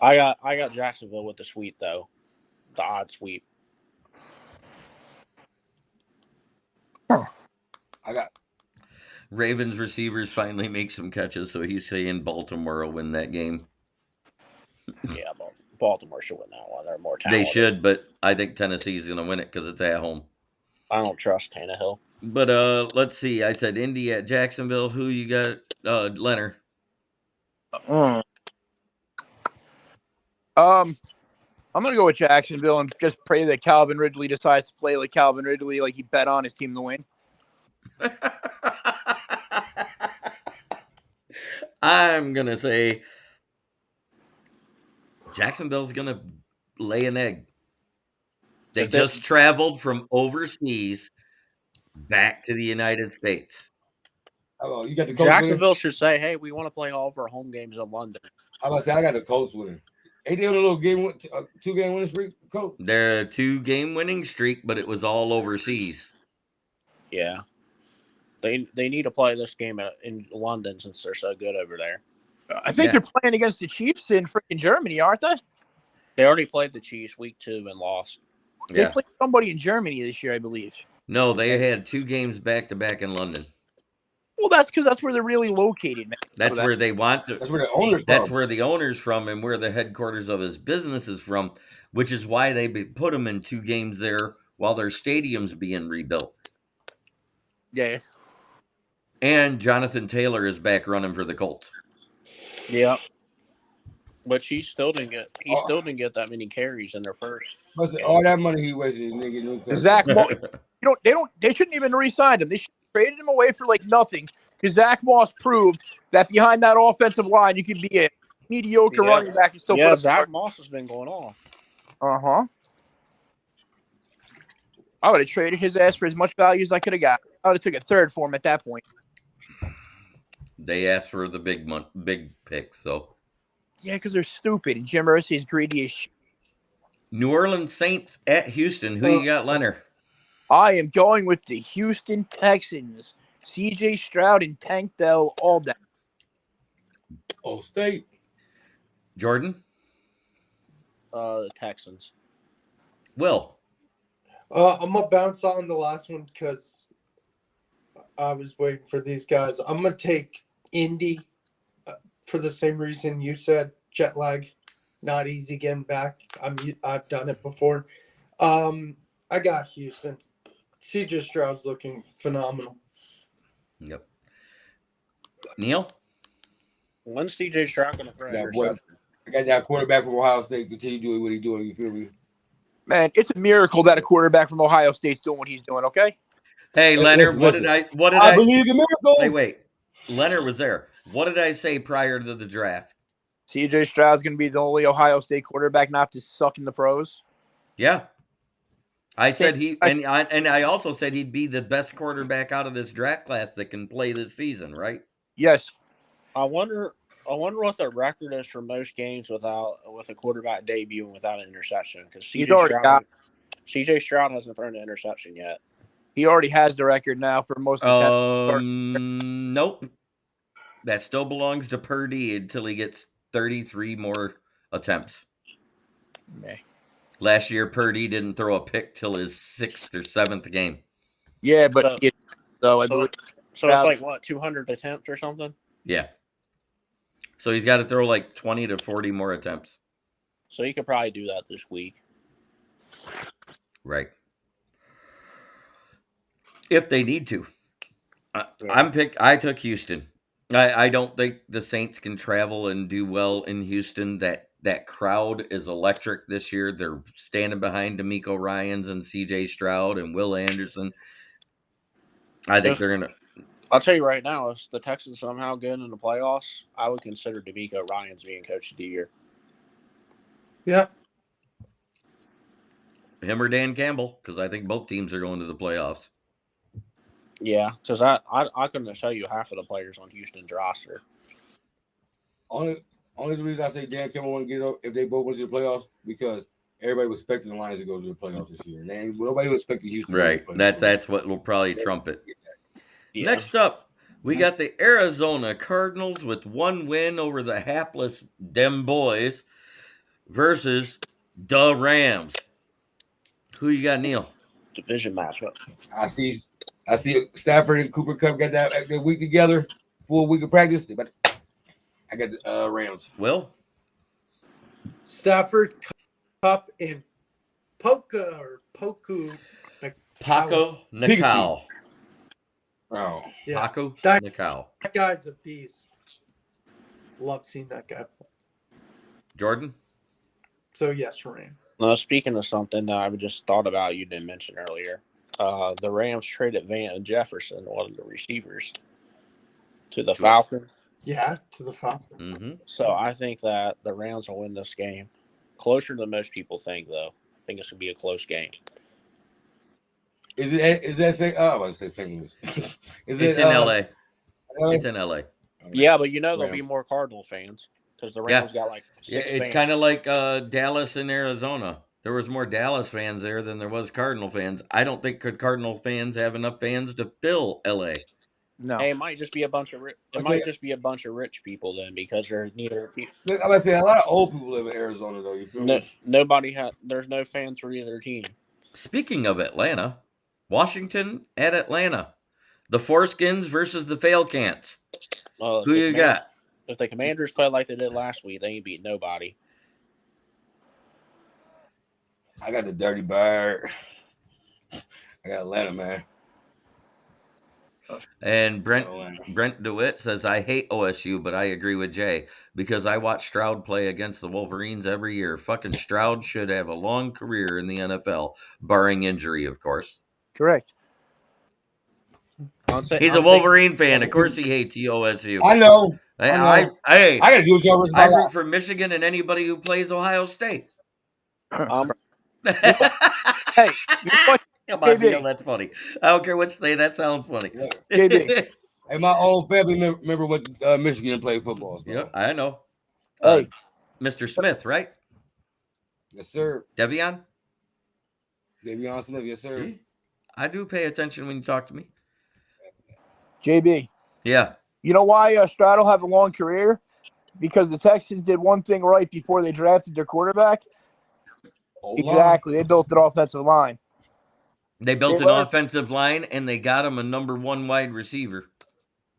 E: I got Jacksonville with the sweep though, the odd sweep.
D: I got
A: Ravens receivers finally make some catches, so he's saying Baltimore will win that game.
E: Yeah, but Baltimore should win that one. They're more
A: They
E: talented.
A: should, but I think Tennessee's going to win it because it's at home.
E: I don't trust Tannehill.
A: But let's see. I said Indy at Jacksonville. Who you got? Leonard.
B: I'm gonna go with Jacksonville and just pray that Calvin Ridley decides to play like Calvin Ridley, like he bet on his team to win.
A: I'm gonna say Jacksonville's gonna lay an egg. They just traveled from overseas back to the United States.
D: Oh, you got the Colts
E: Jacksonville should say, "Hey, we want to play all of our home games in London."
D: I was about to say I got the Colts winning. Ain't they on a little game, 2-game winning streak? Colts.
A: They're a 2-game winning streak, but it was all overseas.
E: Yeah, they need to play this game in London since they're so good over there.
B: I think they're playing against the Chiefs in freaking Germany, aren't they?
E: They already played the Chiefs week 2 and lost.
B: They played somebody in Germany this year, I believe.
A: No, they had 2 games back to back in London.
B: Well, that's because that's where they're really located, man.
A: That's where they want to.
D: That's where the owner's
A: That's
D: from.
A: where the owner's from, and where the headquarters of his business is from, which is why they put them in 2 games there while their stadium's being rebuilt.
B: Yeah.
A: And Jonathan Taylor is back running for the Colts.
E: Yeah, but he still didn't get that many carries in their first.
D: All that money he wasted, nigga.
B: Zach, they shouldn't even re-sign him. They should have traded him away for like nothing because Zach Moss proved that behind that offensive line you could be a mediocre running back and still put up.
E: Zach Moss has been going off.
B: I would have traded his ass for as much value as I could have got. I would have took a third for him at that point.
A: They asked for the big pick, so.
B: Yeah, because they're stupid, and Jim Irsay is greedy as shit.
A: New Orleans Saints at Houston. Who you got, Leonard?
B: I am going with the Houston Texans. C.J. Stroud and Tank Dell all day.
D: State.
A: Jordan?
E: The Texans.
A: Will?
C: I'm going to bounce on the last one because I was waiting for these guys. I'm going to take Indy for the same reason you said, jet lag. Not easy getting back. I've done it before. I got Houston. CJ Stroud's looking phenomenal.
A: Yep. Neil?
E: When's CJ Stroud going to throw interception?
D: I got that quarterback from Ohio State continue doing what he's doing. You feel me?
B: Man, it's a miracle that a quarterback from Ohio State's doing what he's doing. Okay.
A: Hey, Leonard.
D: Listen.
A: What did
D: I believe in miracles.
A: Hey, wait. Leonard was there. What did I say prior to the draft?
B: CJ Stroud's going to be the only Ohio State quarterback not to suck in the pros.
A: Yeah. I said I also said he'd be the best quarterback out of this draft class that can play this season, right?
B: Yes.
E: I wonder what the record is for most games with a quarterback debuting without an interception, because CJ Stroud hasn't thrown an interception yet.
B: He already has the record now for most of the
A: Nope. That still belongs to Purdy until he gets 33 more attempts.
B: Okay.
A: Last year, Purdy didn't throw a pick till his 6th or 7th game.
B: Yeah, but I believe
E: so it's like what, 200 attempts or something?
A: Yeah. So he's got to throw like 20 to 40 more attempts.
E: So he could probably do that this week.
A: Right. If they need to. I took Houston. I don't think the Saints can travel and do well in Houston. That crowd is electric this year. They're standing behind D'Amico Ryans and C.J. Stroud and Will Anderson. I think they're going to.
E: I'll tell you right now, if the Texans somehow get in the playoffs, I would consider D'Amico Ryans being coach of the year.
C: Yeah.
A: Him or Dan Campbell, because I think both teams are going to the playoffs.
E: Yeah, because I couldn't tell you half of the players on Houston's roster.
D: Only reason I say Dan Campbell want to get up if they both went to the playoffs, because everybody was expecting the Lions to go to the playoffs this year. And nobody was expecting Houston.
A: Right. That's what will probably trump it.
E: Yeah.
A: Next up, we got the Arizona Cardinals with 1 win over the hapless Dem Boys versus the Rams. Who you got, Neil?
E: Division matchup.
D: I see I see Stafford and Cooper Cup got that week together, full week of practice. But I got the Rams.
A: Will?
C: Stafford, Cup, and Poku.
A: Paco
D: Pikachu.
A: Nakao.
D: Oh,
C: Yeah,
A: Paco
C: that
A: Nakao.
C: guy's a beast. Love seeing that guy play.
A: Jordan?
C: So yes, Rams.
E: Now, speaking of something that I just thought about, you didn't mention earlier, the Rams traded Van Jefferson, one of the receivers, to the Falcons.
C: Yeah, to the Falcons.
A: Mm-hmm.
E: So I think that the Rams will win this game. Closer than most people think, though. I think it's going to be a close game.
D: is that St. I was to say St. Louis.
A: It's in LA.
D: LA?
A: It's in LA.
E: Yeah, but there'll be
D: Rams.
E: more Cardinal fans because the Rams got like
A: Yeah,
E: six
A: it's
E: fans.
A: kind of like Dallas and Arizona. There was more Dallas fans there than there was Cardinal fans. I don't think could Cardinal fans have enough fans to fill LA.
B: No.
E: Hey, it might just be a bunch of rich people then because there's neither.
D: I'm about to say a lot of old people live in Arizona though. You feel me?
E: There's no fans for either team.
A: Speaking of Atlanta, Washington at Atlanta. The Foreskins versus the Failcants.
E: Well,
A: Who you got?
E: If the Commanders play like they did last week, they ain't beat nobody.
D: I got the Dirty Bird. I got Atlanta, man.
A: And Brent DeWitt says, I hate OSU, but I agree with Jay because I watch Stroud play against the Wolverines every year. Fucking Stroud should have a long career in the NFL, barring injury, of course.
B: Correct.
A: He's a Wolverine fan. Of course he hates the OSU.
D: I know.
A: I
D: gotta do what y'all
A: I root for Michigan and anybody who plays Ohio State.
B: Hey,
A: Come
B: you know what?
A: on,
B: KB.
A: Neil, that's funny. I don't care what you say, that sounds funny.
B: KB.
D: Hey, my old family member went to Michigan and played football. So.
A: Yeah, I know.
B: Hey.
A: Mr. Smith, right?
D: Yes, sir.
A: Devion
D: Smith, yes, sir.
A: See? I do pay attention when you talk to me.
B: JB.
A: Yeah.
B: You know why Stroud will have a long career? Because the Texans did one thing right before they drafted their quarterback. Exactly. They built an offensive line.
A: They built an offensive line, and they got him a number one wide receiver.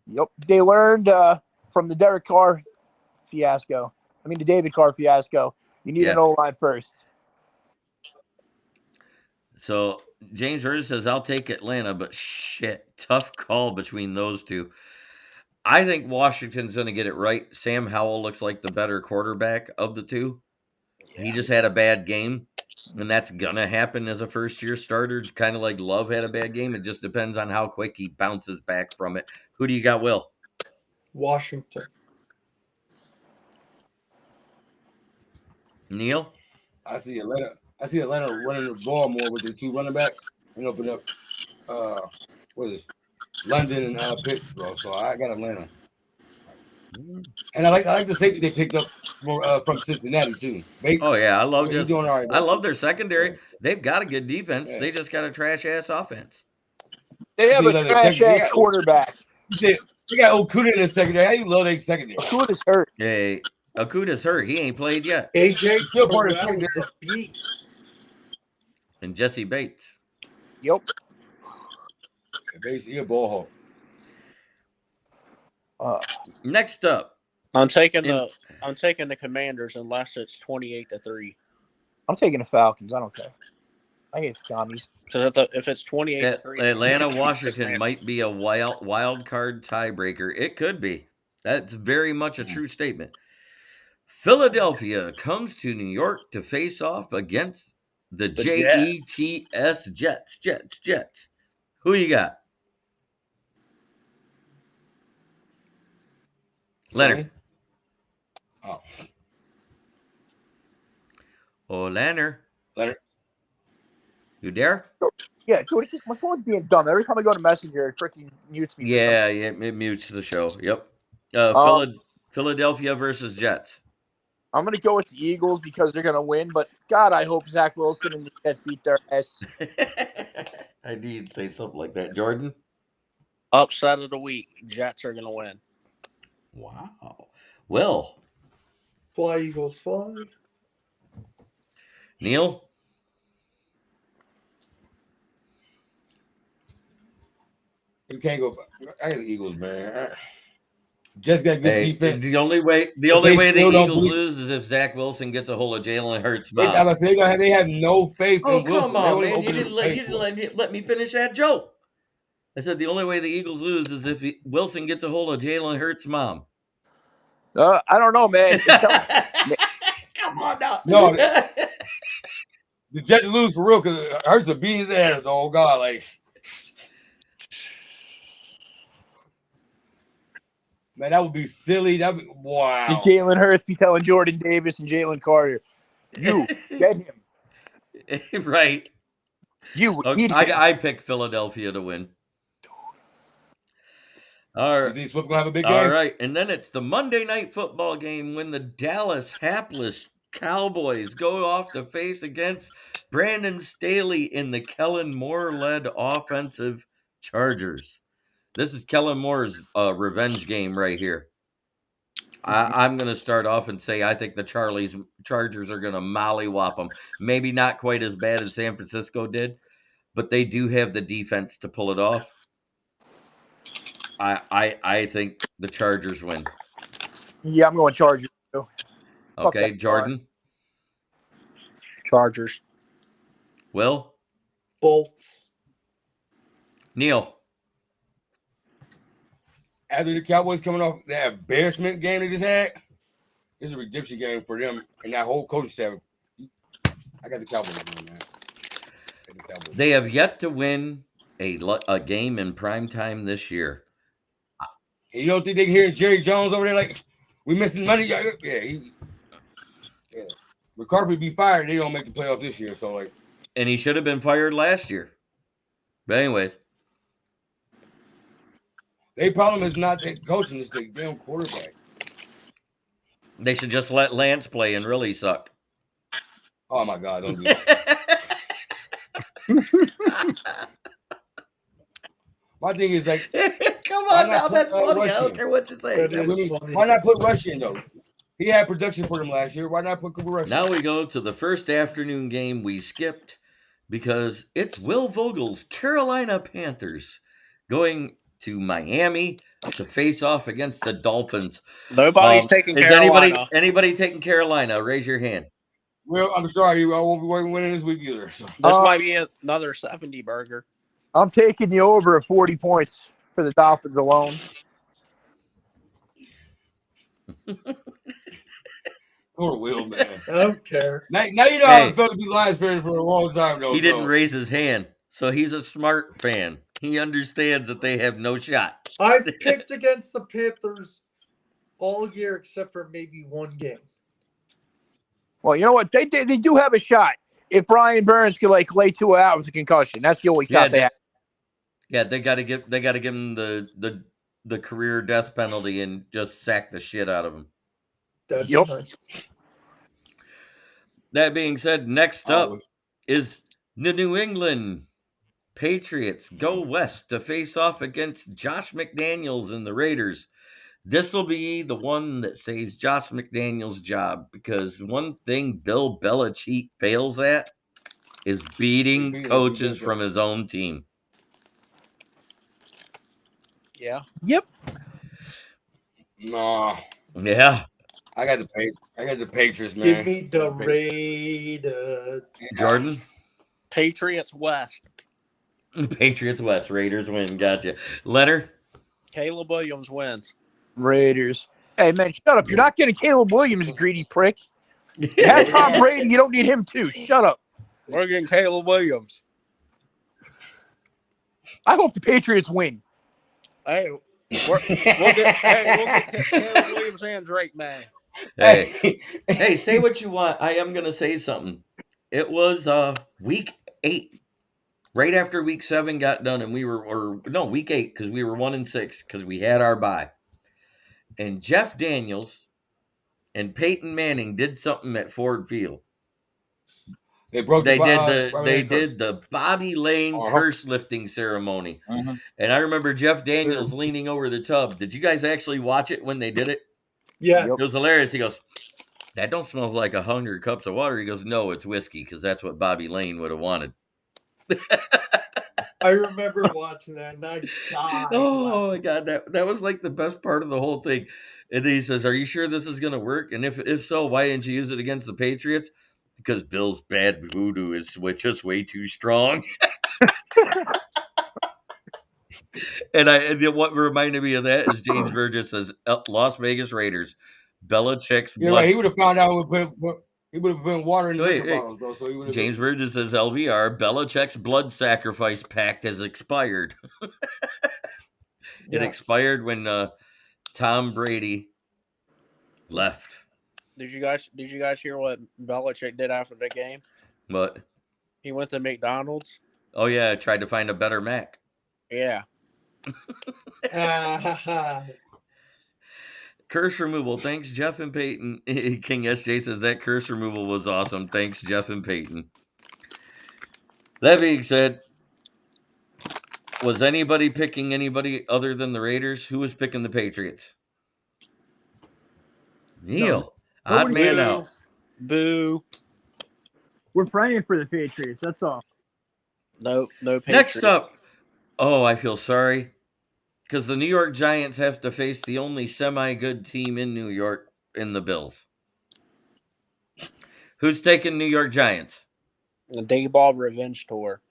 B: Yep. They learned from the Derek Carr fiasco. I mean, the David Carr fiasco. You need an O-line first.
A: So James Burgess says, I'll take Atlanta, but shit, tough call between those two. I think Washington's going to get it right. Sam Howell looks like the better quarterback of the two. Yeah. He just had a bad game, and that's going to happen as a first-year starter, kind of like Love had a bad game. It just depends on how quick he bounces back from it. Who do you got, Will?
C: Washington.
A: Neil?
D: I see Atlanta running the ball more with the two running backs and open up London and Pitts, bro. So I got Atlanta. And I like the safety they picked up from Cincinnati too. Bates.
A: Oh yeah,
D: He's doing all right,
A: I love their secondary. Yeah. They've got a good defense.
D: Yeah.
A: They just got a trash ass offense.
B: They have a trash ass quarterback.
D: They got Okuda in the secondary. How you love their secondary?
B: Okuda's hurt.
A: Hey, Okuda's hurt. He ain't played yet.
C: AJ
D: still part of
C: secondary. Beats.
A: And Jesse Bates.
B: Yep.
D: Bates, he a ball
B: hawk.
A: Next up,
E: I'm taking the Commanders unless it's 28-3.
B: I'm taking the Falcons. I don't care. I hate the commies.
E: Because if it's 28-3,
A: Atlanta, Washington might be a wild card tiebreaker. It could be. That's very much a true statement. Philadelphia comes to New York to face off against the Jets. Jets. Who you got? Leonard. Oh, Leonard. You there?
B: Yeah, dude, my phone's being dumb. Every time I go to Messenger, it freaking mutes me.
A: Yeah, it mutes the show. Yep. Philadelphia versus Jets.
B: I'm going to go with the Eagles because they're going to win, but God, I hope Zach Wilson and the Jets beat their ass.
A: I knew you'd say something like that. Jordan?
E: Upset of the week. Jets are going to win.
A: Wow. Will?
C: Fly, Eagles, fly.
A: Neil?
D: You can't go. I got the Eagles, man. Just got good defense.
A: The only way
D: But
A: the
D: they still don't
A: Eagles
D: believe-
A: lose is if Zach Wilson gets a hold of Jalen Hurts'
D: They,
A: mom.
D: they have no faith
A: Oh,
D: in Wilson.
A: come
D: They
A: on,
D: wouldn't
A: man! You
D: open
A: didn't
D: the
A: let me finish that joke. I said the only way the Eagles lose is if Wilson gets a hold of Jalen Hurts' mom.
B: I don't know, man.
A: Come on now.
D: No, the Jets lose for real because Hurts will beat his ass. Oh God, like man, that would be silly. That would be wow.
B: Did Jalen Hurts be telling Jordan Davis and Jalen Carter, "You get him,
A: Right.
B: you need him"?
A: I picked Philadelphia to win. All
D: You
A: right.
D: think Swift gonna have a big
A: All
D: game?
A: right, and then it's the Monday night football game when the Dallas hapless Cowboys go off to face against Brandon Staley in the Kellen Moore-led offensive Chargers. This is Kellen Moore's revenge game right here. I'm going to start off and say I think the Chargers are going to mollywop them. Maybe not quite as bad as San Francisco did, but they do have the defense to pull it off. I think the Chargers win.
B: Yeah, I'm going Chargers. Too. Fuck
A: Okay,
B: that
A: Jordan.
E: Chargers.
A: Will?
C: Bolts.
A: Neil?
D: After the Cowboys coming off that embarrassment game they just had, this is a redemption game for them and that whole coaching staff. I got the Cowboys winning, man.
A: They have yet to win a game in prime time this year.
D: And you don't think they can hear Jerry Jones over there like, we missing money? Yeah. McCarthy be fired. They don't make the playoffs this year. So, like.
A: And he should have been fired last year. But anyways.
D: Their problem is not that coaching, it's the damn quarterback.
A: They should just let Lance play and really suck.
D: Oh, my God. Don't do this. My thing is like,
A: come on now, that's funny. I don't care what you say.
D: Why not put Rush in though? He had production for them last year. Why not put Cooper Rush in?
A: Now we go to the first afternoon game we skipped because it's Will Vogel's Carolina Panthers going to Miami to face off against the Dolphins.
E: Nobody's taking Carolina.
A: Is anybody taking Carolina? Raise your hand.
D: Well, I'm sorry, I won't be winning this week either. So.
E: This might be another 70 burger.
B: I'm taking you over at 40 points for the Dolphins alone.
D: Poor Will, man.
C: I don't care.
D: Now you know how it felt to be Lions fan for a long time, though.
A: He didn't raise his hand, so he's a smart fan. He understands that they have no shot.
C: I've picked against the Panthers all year except for maybe one game.
B: Well, you know what? They do have a shot. If Brian Burns could lay 2 out with a concussion, that's the only shot they have.
A: Yeah, they got to give him the career death penalty and just sack the shit out of him.
C: That'd be nice.
A: That being said, next up is the New England Patriots go west to face off against Josh McDaniels and the Raiders. This will be the one that saves Josh McDaniels' job because one thing Bill Belichick fails at is beating coaches from his own team.
E: Yeah.
B: Yep.
D: No.
A: Yeah.
D: I got the Patriots, man.
C: Give me the Raiders.
A: Jordan?
E: Patriots West.
A: Patriots West. Raiders win. Gotcha. Leonard?
E: Caleb Williams wins.
B: Raiders. Hey, man, shut up. You're not getting Caleb Williams, you greedy prick. You had Tom Brady. You don't need him, too. Shut up.
E: We're getting Caleb Williams.
B: I hope the Patriots win.
E: Hey, we'll get Caleb Williams and Drake, man.
A: Hey, say what you want. I am going to say something. It was week 8. Right after week 7 got done, and week 8, because we were 1-6, because we had our bye. And Jeff Daniels and Peyton Manning did something at Ford Field. They did the Bobby Lane curse lifting ceremony.
D: Uh-huh.
A: And I remember Jeff Daniels leaning over the tub. Did you guys actually watch it when they did it?
C: Yes.
A: It was hilarious. He goes, "That don't smell like 100 cups of water." He goes, "No, it's whiskey, because that's what Bobby Lane would have wanted."
C: I remember watching that and I died.
A: Oh my
C: laughing.
A: God, that was like the best part of the whole thing. And he says, "Are you sure this is gonna work? And if so, why didn't you use it against the Patriots? Because Bill's bad voodoo is just way too strong." And what reminded me of that is James Burgess says Las Vegas Raiders, Belichick's
D: You're right.
A: blood.
D: He would have found out. He would have put water in the
A: Wait,
D: liquor
A: wait.
D: bottles, bro. So he would have.
A: James Burgess says LVR, Belichick's blood sacrifice pact has expired. It
C: Yes.
A: expired when Tom Brady left.
E: Did you guys hear what Belichick did after the game?
A: But
E: He went to McDonald's.
A: oh yeah, tried to find a better Mac.
E: Yeah.
A: Curse removal. Thanks, Jeff and Peyton. King SJ says that curse removal was awesome. Thanks, Jeff and Peyton. That being said, was anybody picking anybody other than the Raiders? Who was picking the Patriots? Neil. Odd
B: Nobody-
A: man
E: Boo.
A: out.
E: Boo.
B: We're praying for the Patriots. That's all.
E: No Patriots.
A: Next up. Oh, I feel sorry. Because the New York Giants have to face the only semi-good team in New York in the Bills. Who's taking New York Giants?
E: The Dayball revenge tour.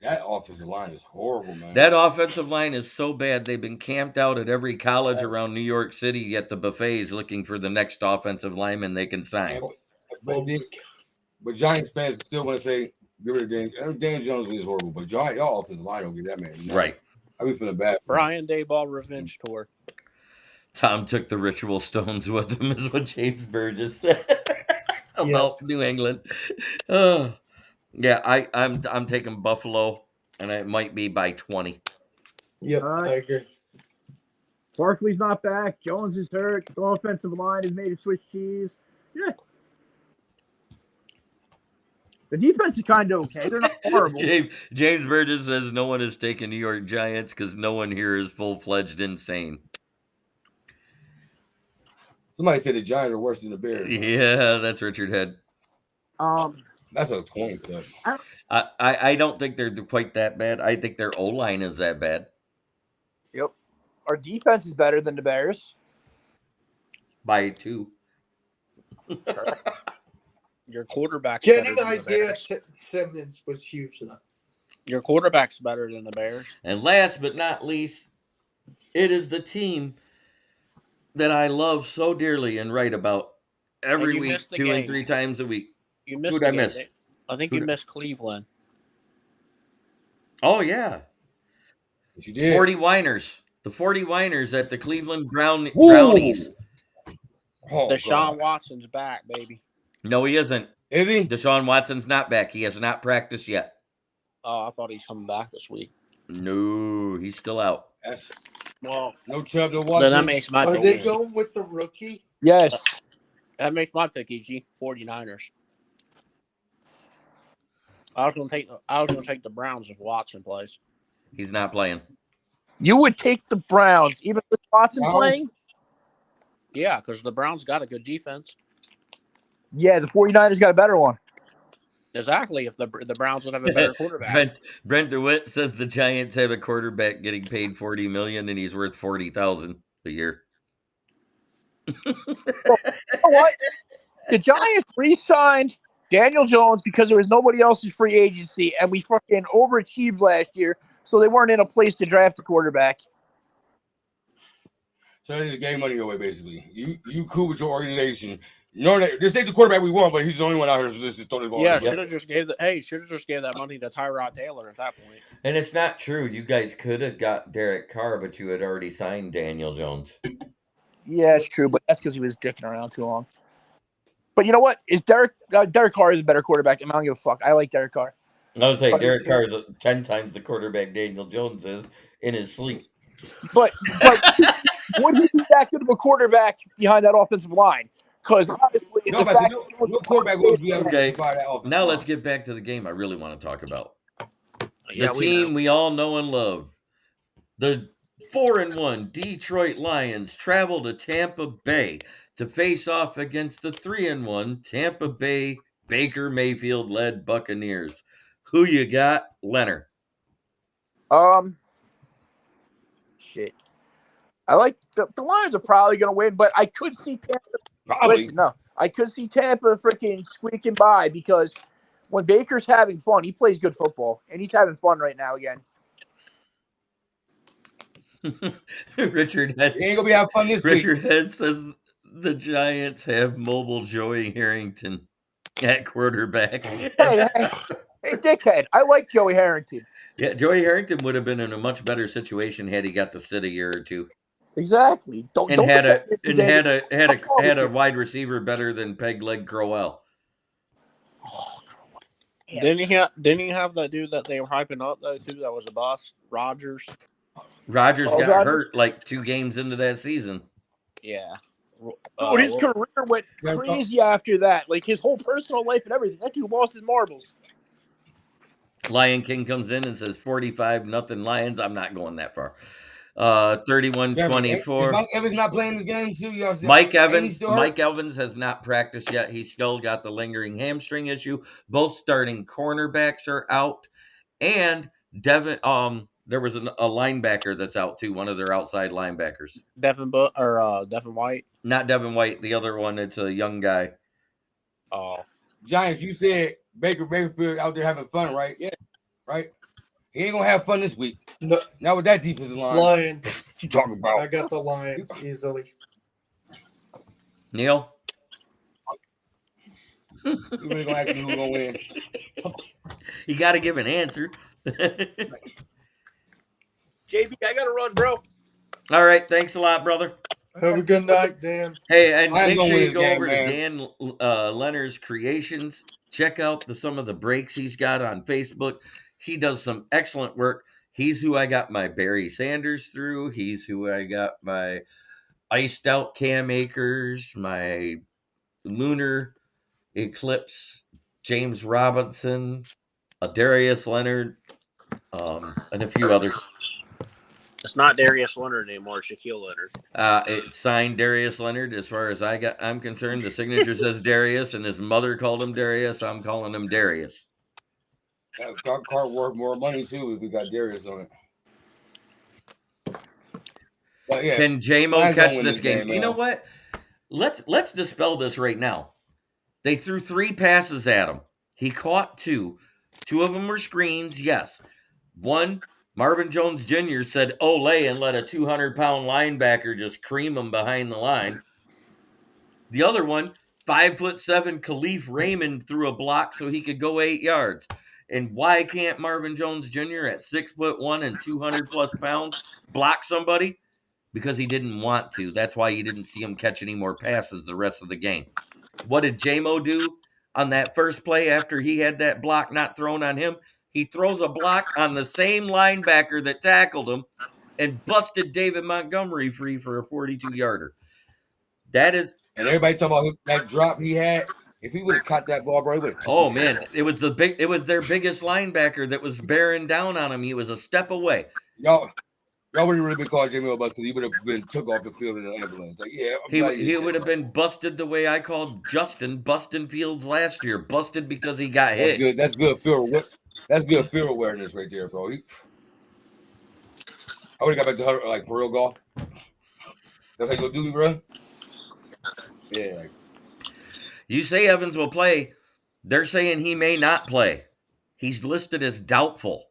D: That offensive line is horrible, man.
A: That offensive line is so bad. They've been camped out at every college
D: Yes.
A: around New York City at the buffets looking for the next offensive lineman they can sign.
D: But Giants fans still want to say, get rid of Dan. Dan Jones is horrible, but y'all offensive line don't get that man. No.
A: Right.
D: I be feeling bad.
E: Brian Dayball revenge tour.
A: Tom took the ritual stones with him, is what James Burgess said about
C: Yes.
A: New England. Oh, yeah, I'm taking Buffalo, and it might be by 20.
C: Yep, I agree.
B: Barkley's not back. Jones is hurt. The offensive line is made of Swiss cheese. Yeah. The defense is kind of okay. They're not horrible.
A: James Burgess says no one is taking New York Giants because no one here is full-fledged insane.
D: Somebody said the Giants are worse than the Bears.
A: Yeah, that's Richard Head.
D: That's a coin flip.
A: I don't think they're quite that bad. I think their O-line is that bad.
B: Yep. Our defense is better than the Bears.
A: By 2.
E: Your quarterback's
C: Getting
E: better than the
C: Isaiah
E: Bears.
C: Simmons was huge, though.
E: Your quarterback's better than the Bears.
A: And last but not least, it is the team that I love so dearly and write about every
E: you
A: week,
E: missed the
A: 2 and
E: game.
A: 3 times a week.
E: You missed
A: Who'd
E: the
A: I
E: game.
A: miss?
E: I think you missed Cleveland.
A: Oh, yeah.
D: But you did.
A: 40 Winers. The 40 Winers at the Cleveland Brownies.
D: Oh,
E: Deshaun
D: God.
E: Watson's back, baby.
A: No, he isn't.
D: Is he?
A: Deshaun Watson's not back. He has not practiced yet.
E: Oh, I thought he's coming back this week.
A: No, he's still out.
D: That's
E: Well,
D: no Chubb to
E: then
D: Watson.
E: that makes my
C: Are
E: pick
C: they
E: easy.
C: going with the rookie?
B: Yes.
E: That makes my pick easy. 49ers. I was gonna take the Browns if Watson plays.
A: He's not playing.
B: You would take the Browns, even with Watson
D: Browns?
B: playing?
E: Yeah, because the Browns got a good defense.
B: Yeah, the 49ers got a better one.
E: Exactly. If the Browns would have a better quarterback.
A: Brent DeWitt says the Giants have a quarterback getting paid $40 million and he's worth $40,000 a year.
B: You know what? The Giants re-signed Daniel Jones because there was nobody else's free agency, and we fucking overachieved last year, so they weren't in a place to draft a quarterback.
D: So they just gave money away, basically. You cool with your organization. You know that this ain't the quarterback we want, but he's the only one out here who's just throwing the ball.
E: Yeah,
D: Yep.
E: should have just gave that money to Tyrod Taylor at that point.
A: And it's not true. You guys could have got Derek Carr, but you had already signed Daniel Jones.
B: Yeah, it's true, but that's because he was dicking around too long. But you know what? Is Derek Carr is a better quarterback, and I don't give a fuck. I like Derek Carr.
A: I would say Derek Carr is 10 times the quarterback Daniel Jones is in his sleep.
B: But would he be that good of a quarterback behind that offensive line? Because honestly,
D: No,
B: the
D: but
B: fact
D: no quarterback would be able to
A: Okay.
D: survive that offense.
A: Now let's get back to the game I really want to talk about.
E: Yeah,
A: The team we all know and love. The 4-1 Detroit Lions travel to Tampa Bay to face off against the 3-1 Tampa Bay Baker Mayfield-led Buccaneers. Who you got, Leonard?
B: Shit. I like the Lions are probably going to win, but I could see Tampa.
D: Probably.
B: Listen, no, I could see Tampa freaking squeaking by because when Baker's having fun, he plays good football, and he's having fun right now again.
A: Richard Head.
D: He ain't gonna be having fun this week.
A: Richard Head says the Giants have mobile Joey Harrington at quarterback.
B: Hey, dickhead! I like Joey Harrington.
A: Yeah, Joey Harrington would have been in a much better situation had he got to sit a year or two.
B: Exactly.
A: And had a wide receiver better than Peg Leg Crowell.
B: Oh,
E: Didn't he have that dude that they were hyping up though too? That was a boss, Rodgers.
A: Rodgers got
B: Rodgers?
A: hurt like 2 games into that season.
E: Yeah.
B: Dude, his career went crazy after that. Like his whole personal life and everything. That dude lost his marbles.
A: Lion King comes in and says 45-0 Lions. I'm not going that far. 31-24.
D: Mike Evans not playing this game too.
A: Mike Evans has not practiced yet. He's still got the lingering hamstring issue. Both starting cornerbacks are out, and Devin. There was a linebacker that's out too. One of their outside linebackers.
E: Devin White.
A: Not Devin White. The other one. It's a young guy.
E: Oh,
D: Giants. You said Baker Mayfield out there having fun, right?
B: Yeah.
D: Right. He ain't gonna have fun this week.
C: No,
D: Not with that defensive line.
C: Lions.
D: What you talking about?
C: I got the Lions easily.
A: Neil.
D: You really gonna ask me who's gonna win?
A: You got to give an answer.
B: JB, I gotta run, bro.
A: All right. Thanks a lot, brother.
C: Have a good night, Dan.
A: Hey, and
D: I'm
A: make
D: going
A: sure
D: with
A: you go
D: this game,
A: over
D: man.
A: to Dan Leonard's Creations. Check out some of the breaks he's got on Facebook. He does some excellent work. He's who I got my Barry Sanders through. He's who I got my iced out Cam Akers, my lunar eclipse James Robinson, Darius Leonard, and a few others.
E: it's not Darius Leonard anymore. It's Shaquille Leonard.
A: It signed Darius Leonard. As far as I'm concerned, the signature says Darius, and his mother called him Darius. I'm calling him Darius.
D: That card worth more money too if we got Darius on it. But yeah,
A: Can J-Mo
D: Lions
A: catch
D: gonna win
A: this game? You know
D: man.
A: what? Let's dispel this right now. They threw 3 passes at him. He caught 2. 2 of them were screens, yes. One, Marvin Jones Jr. said Olay and let a 200-pound linebacker just cream him behind the line. The other one, 5'7" Khalif Raymond threw a block so he could go 8 yards. And why can't Marvin Jones Jr. at 6'1" and 200+ pounds block somebody? Because he didn't want to. That's why you didn't see him catch any more passes the rest of the game. What did J-Mo do on that first play after he had that block not thrown on him? He throws a block on the same linebacker that tackled him and busted David Montgomery free for a 42-yarder. That is.
D: And everybody talking about that drop he had. If he would have caught that ball, bro, he would have.
A: Oh man, it was their biggest linebacker that was bearing down on him. He was a step away.
D: Y'all wouldn't really been called Jimmy O'Bus because he would have been took off the field in an ambulance. Like, yeah,
A: he would have been busted the way I called Justin Bustin Fields last year. Busted because he got hit.
D: Good. That's good field. That's good field awareness right there, bro. I would have got back to her like for real golf. That's how you gonna do me, bro. Yeah.
A: You say Evans will play. They're saying he may not play. He's listed as doubtful.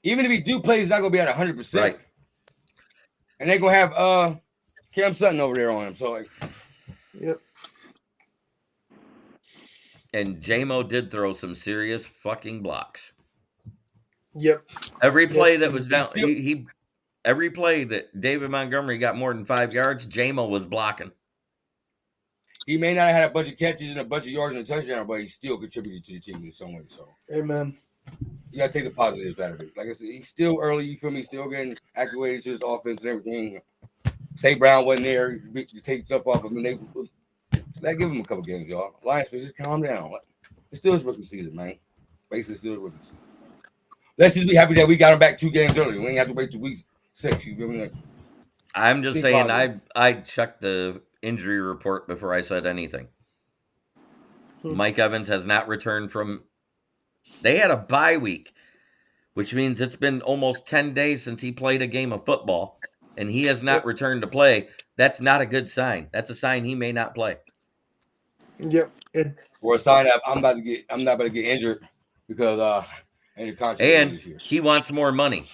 D: Even if he do play, he's not gonna be at 100%.
A: Right.
D: And they're gonna have Cam Sutton over there on him. So like,
C: Yep.
A: And J-Mo did throw some serious fucking blocks.
C: Yep.
A: Every play
C: Yes,
A: that was down, every play that David Montgomery got more than 5 yards, J-Mo was blocking.
D: he may not have had a bunch of catches and a bunch of yards and a touchdown, but he still contributed to the team in some way. So
C: Amen.
D: you gotta take the positives out of it. Like I said, he's still early. You feel me? Still getting acclimated to his offense and everything. Say Brown wasn't there to take stuff off of him. Let's give him a couple games, y'all. Lions fans, just calm down. It's still his rookie season, man. Basically, still his rookie season. Let's just be happy that we got him back 2 games early. We ain't have to wait 2 weeks 6. You feel me? Like,
A: I'm just
D: Big
A: saying
D: positive.
A: I checked the injury report before I said anything. Mike Evans has not returned from. They had a bye week, which means it's been almost 10 days since he played a game of football, and he has not returned to play. That's not a good sign. That's a sign he may not play.
C: Yep.
D: Or a sign that I'm not about to get injured because any contract
A: And
D: this year.
A: he wants more money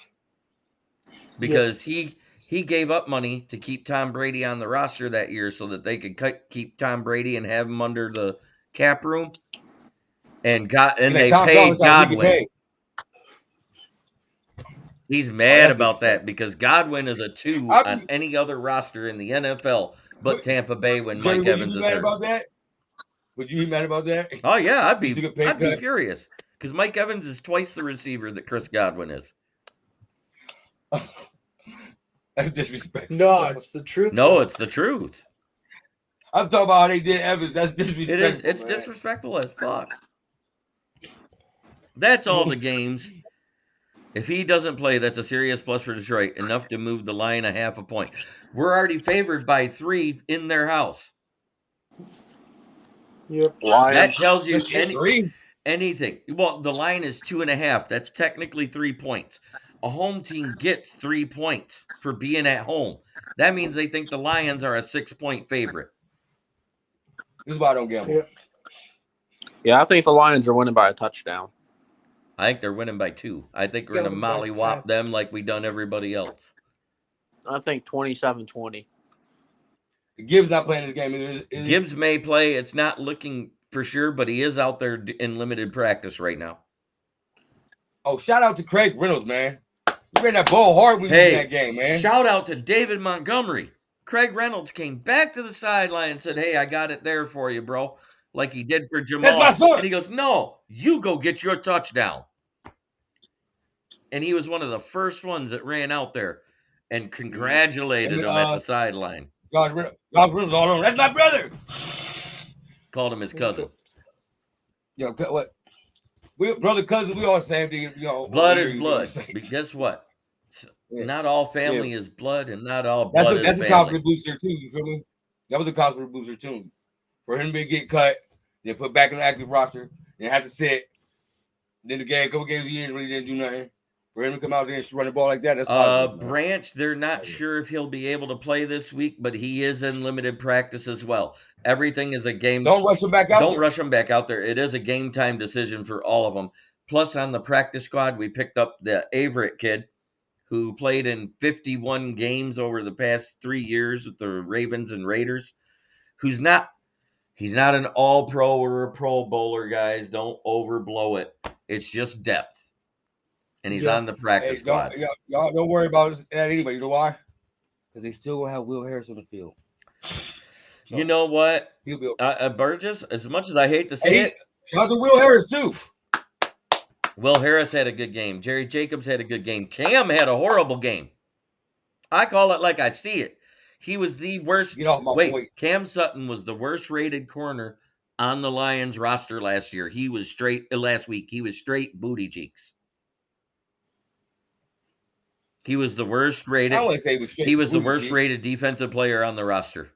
A: because he gave up money to keep Tom Brady on the roster that year so that they could keep Tom Brady and have him under the cap room. And they paid Godwin. He's mad about that because Godwin is a 2 on any other roster in the NFL but Tampa Bay when Mike Evans is hurt.
D: About that? Would you be mad about that?
A: Oh yeah, I'd be furious because Mike Evans is twice the receiver that Chris Godwin is.
D: That's disrespectful.
C: No, it's the truth.
A: No, it's the truth.
D: I'm talking about how they did Evans. That's disrespectful.
A: It is. It's disrespectful as fuck. That's all the games. If he doesn't play, that's a serious plus for Detroit. Enough to move the line a half a point. We're already favored by 3 in their house.
C: Yep.
A: That tells you anything. Well, the line is 2.5. That's technically 3 points. A home team gets 3 points for being at home. That means they think the Lions are a 6-point favorite.
D: This is why I don't gamble.
C: Yep.
E: Yeah, I think the Lions are winning by a touchdown.
A: I think they're winning by 2. I think we're going to mollywop them like we done everybody else.
E: I think 27-20.
D: Gibbs not playing this game.
A: Gibbs may play. It's not looking for sure, but he is out there in limited practice right now.
D: Oh, shout out to Craig Reynolds, man. You ran that ball hard when you in that game, man.
A: Shout out to David Montgomery. Craig Reynolds came back to the sideline and said, "Hey, I got it there for you, bro," like he did for Jamal.
D: That's my son.
A: And he goes, "No, you go get your touchdown." And he was one of the first ones that ran out there and congratulated him at the sideline.
D: Josh Reynolds all over. That's my brother.
A: Called him his cousin.
D: Yo, what? Brother, cousin, we all same thing.
A: Blood is blood. But guess what? Not all family is blood, and not all blood is family.
D: That's a confidence booster too. You feel me? That was a confidence booster too. For him to get cut, then put back in the active roster, then have to sit. Then the game, a couple games a year, really didn't do nothing. For him to come out there and run the ball like that, that's positive.
A: Branch, they're not sure if he'll be able to play this week, but he is in limited practice as well. Everything is a game.
D: Don't rush him back out there.
A: Don't rush him back out there. It is a game time decision for all of them. Plus, on the practice squad, we picked up the Averett kid, who played in 51 games over the past 3 years with the Ravens and Raiders. He's not an all-pro or a Pro Bowler, guys. Don't overblow it. It's just depth. And he's on the practice squad.
D: Y'all don't worry about that anyway. You know why? Because they still will have Will Harris on the field. So,
A: you know what?
D: He'll be
A: Burgess, as much as I hate to say it.
D: Shout out to Will Harris, too.
A: Will Harris had a good game. Jerry Jacobs had a good game. Cam had a horrible game. I call it like I see it. He was the worst. Cam Sutton was the worst rated corner on the Lions roster last year. He was last week. He was straight booty cheeks. He was the worst rated.
D: I wouldn't say
A: he was the worst rated defensive player on the roster.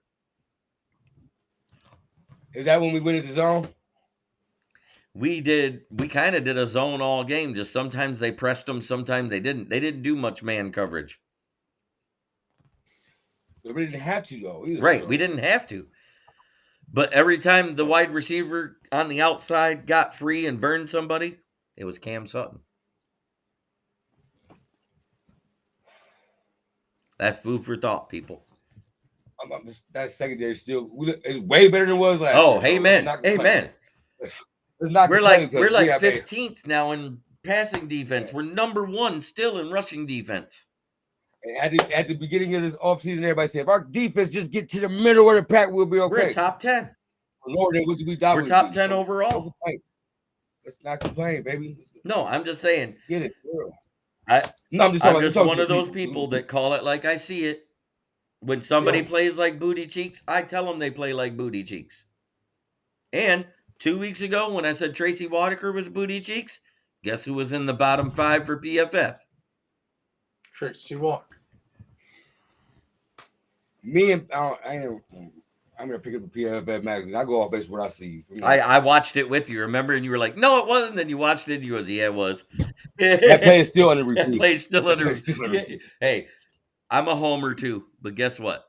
D: Is that when we went into zone?
A: We kind of did a zone all game. Just sometimes they pressed them, sometimes they didn't. They didn't do much man coverage.
D: We didn't have to, though. Either,
A: right, so. We didn't have to. But every time the wide receiver on the outside got free and burned somebody, it was Cam Sutton. That's food for thought, people.
D: That secondary still is way better than it was last year.
A: Oh, amen. Amen. We're like 15th now in passing defense. Yeah. We're number 1 still in rushing defense.
D: At the beginning of this offseason, everybody said, if our defense just get to the middle of the pack, we'll be okay.
A: We're top 10.
D: We're
A: top 10 overall.
D: Let's not complain, baby.
A: No, I'm just saying.
D: Get it, girl.
A: I'm just one of those people that call it like I see it. When somebody plays like booty cheeks, I tell them they play like booty cheeks. And 2 weeks ago, when I said Tracy Whitaker was booty cheeks, guess who was in the bottom 5 for PFF?
C: Tracy Walker.
D: Me and I I'm gonna pick up the PFF magazine. I go off base what I see.
A: I watched it with you, remember? And you were like, no, it wasn't. Then you watched it and you was, yeah, it was.
D: That play is still under
A: That
D: review.
A: play's still
D: That
A: under
D: play's still under
A: yeah.
D: review.
A: Hey, I'm a homer too, but guess what?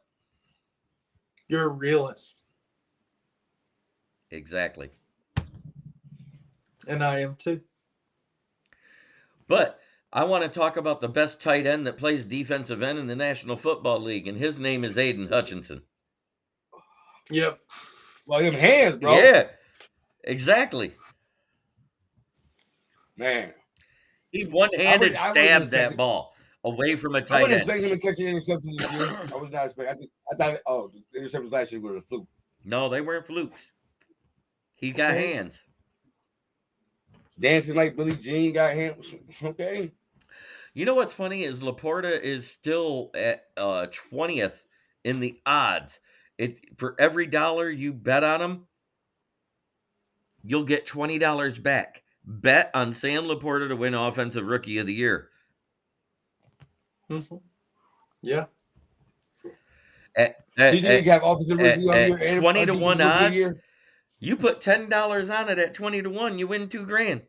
C: You're a realist,
A: Exactly.
C: and I am too.
A: But I want to talk about the best tight end that plays defensive end in the National Football League, and his name is Aiden Hutchinson.
C: Yep.
D: Well, them hands, bro.
A: Yeah, exactly.
D: Man.
A: He one-handed stabbed that ball away from a tight
D: I wasn't
A: end.
D: expecting him to catch an interception this year. I was not expecting. I thought, the interceptions last year were a fluke.
A: No, they weren't flukes. He got hands.
D: Dancing like Billie Jean got hands. Okay.
A: You know what's funny is Laporta is still at 20th in the odds. For every dollar you bet on him, you'll get $20 back. Bet on Sam Laporta to win Offensive Rookie of the Year.
C: Mm-hmm. Yeah.
D: So you think you have Offensive Rookie of the Year and
A: 20 to 1
D: Defensive Rookie of the
A: odds?
D: Year?
A: You put $10 on it at 20 to 1, you win $2,000.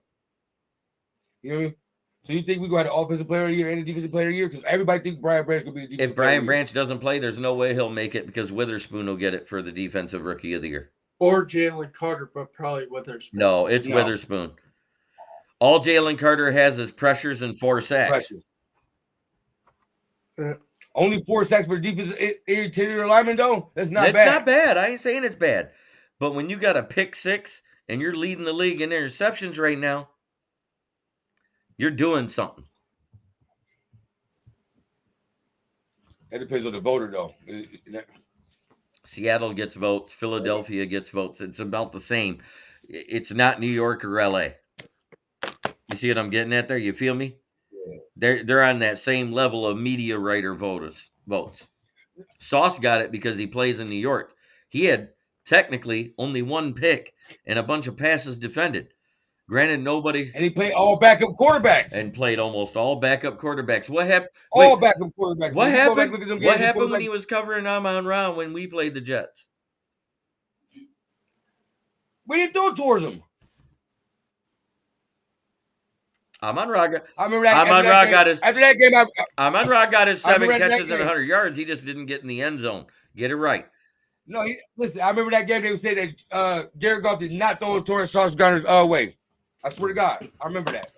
D: You know what I mean? So you think we go have an Offensive Player of the Year and a Defensive Player of the Year? Because everybody think Brian Branch gonna be the Defensive
A: If
D: Player
A: Brian
D: of the Year.
A: Branch doesn't play, there's no way he'll make it because Witherspoon will get it for the Defensive Rookie of the Year.
C: Or Jalen Carter, but probably Witherspoon.
A: No, it's Witherspoon. All Jalen Carter has is pressures and 4 sacks.
D: Only 4 sacks for defensive interior lineman, though? That's not
A: It's
D: bad.
A: not bad. I ain't saying it's bad. But when you got a pick 6 and you're leading the league in interceptions right now, you're doing something.
D: That depends on the voter, though.
A: Seattle gets votes. Philadelphia gets votes. It's about the same. It's not New York or LA. You see what I'm getting at there? You feel me? Yeah. They're on that same level of media writer votes. Sauce got it because he plays in New York. He had technically only 1 pick and a bunch of passes defended. Granted, nobody.
D: And he played all backup quarterbacks.
A: And played almost all backup quarterbacks. What happened?
D: All backup quarterbacks.
A: What happened? What happened when he was covering Amon-Ra when we played the Jets?
D: We didn't throw it towards him.
A: Amon-Ra got.
D: Amon-Ra got his 7
A: catches and 100 yards. He just didn't get in the end zone. Get it right.
D: No, listen. I remember that game. They said that Jared Goff did not throw it towards Sauce Gardner's way. I swear to God, I remember that.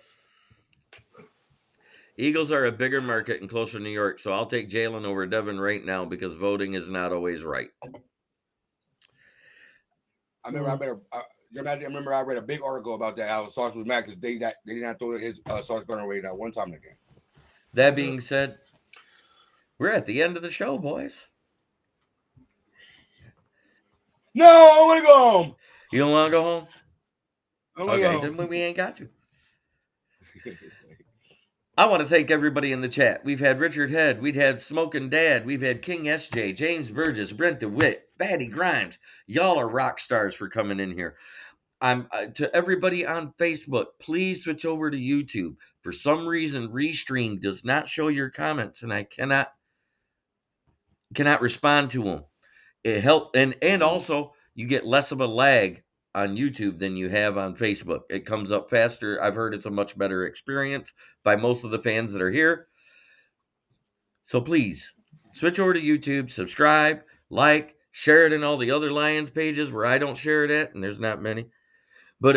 A: Eagles are a bigger market and closer to New York, so I'll take Jalen over Devin right now because voting is not always right.
D: I remember I read a big article about that. How Sauce was mad because they did not throw his Sauce Gardner away that one time in the game.
A: That being said, we're at the end of the show, boys.
D: No, I want to go home.
A: You don't want to go home?
D: Okay,
A: then we ain't got to. I want to thank everybody in the chat. We've had Richard Head. We've had Smokin' Dad. We've had King SJ, James Burgess, Brent DeWitt, Batty Grimes. Y'all are rock stars for coming in here. To everybody on Facebook, please switch over to YouTube. For some reason, Restream does not show your comments, and I cannot respond to them. It helped, and also you get less of a lag on YouTube than you have on Facebook. It comes up faster. I've heard it's a much better experience by most of the fans that are here. So please switch over to YouTube, subscribe, like, share it in all the other Lions pages where I don't share it at, and there's not many. But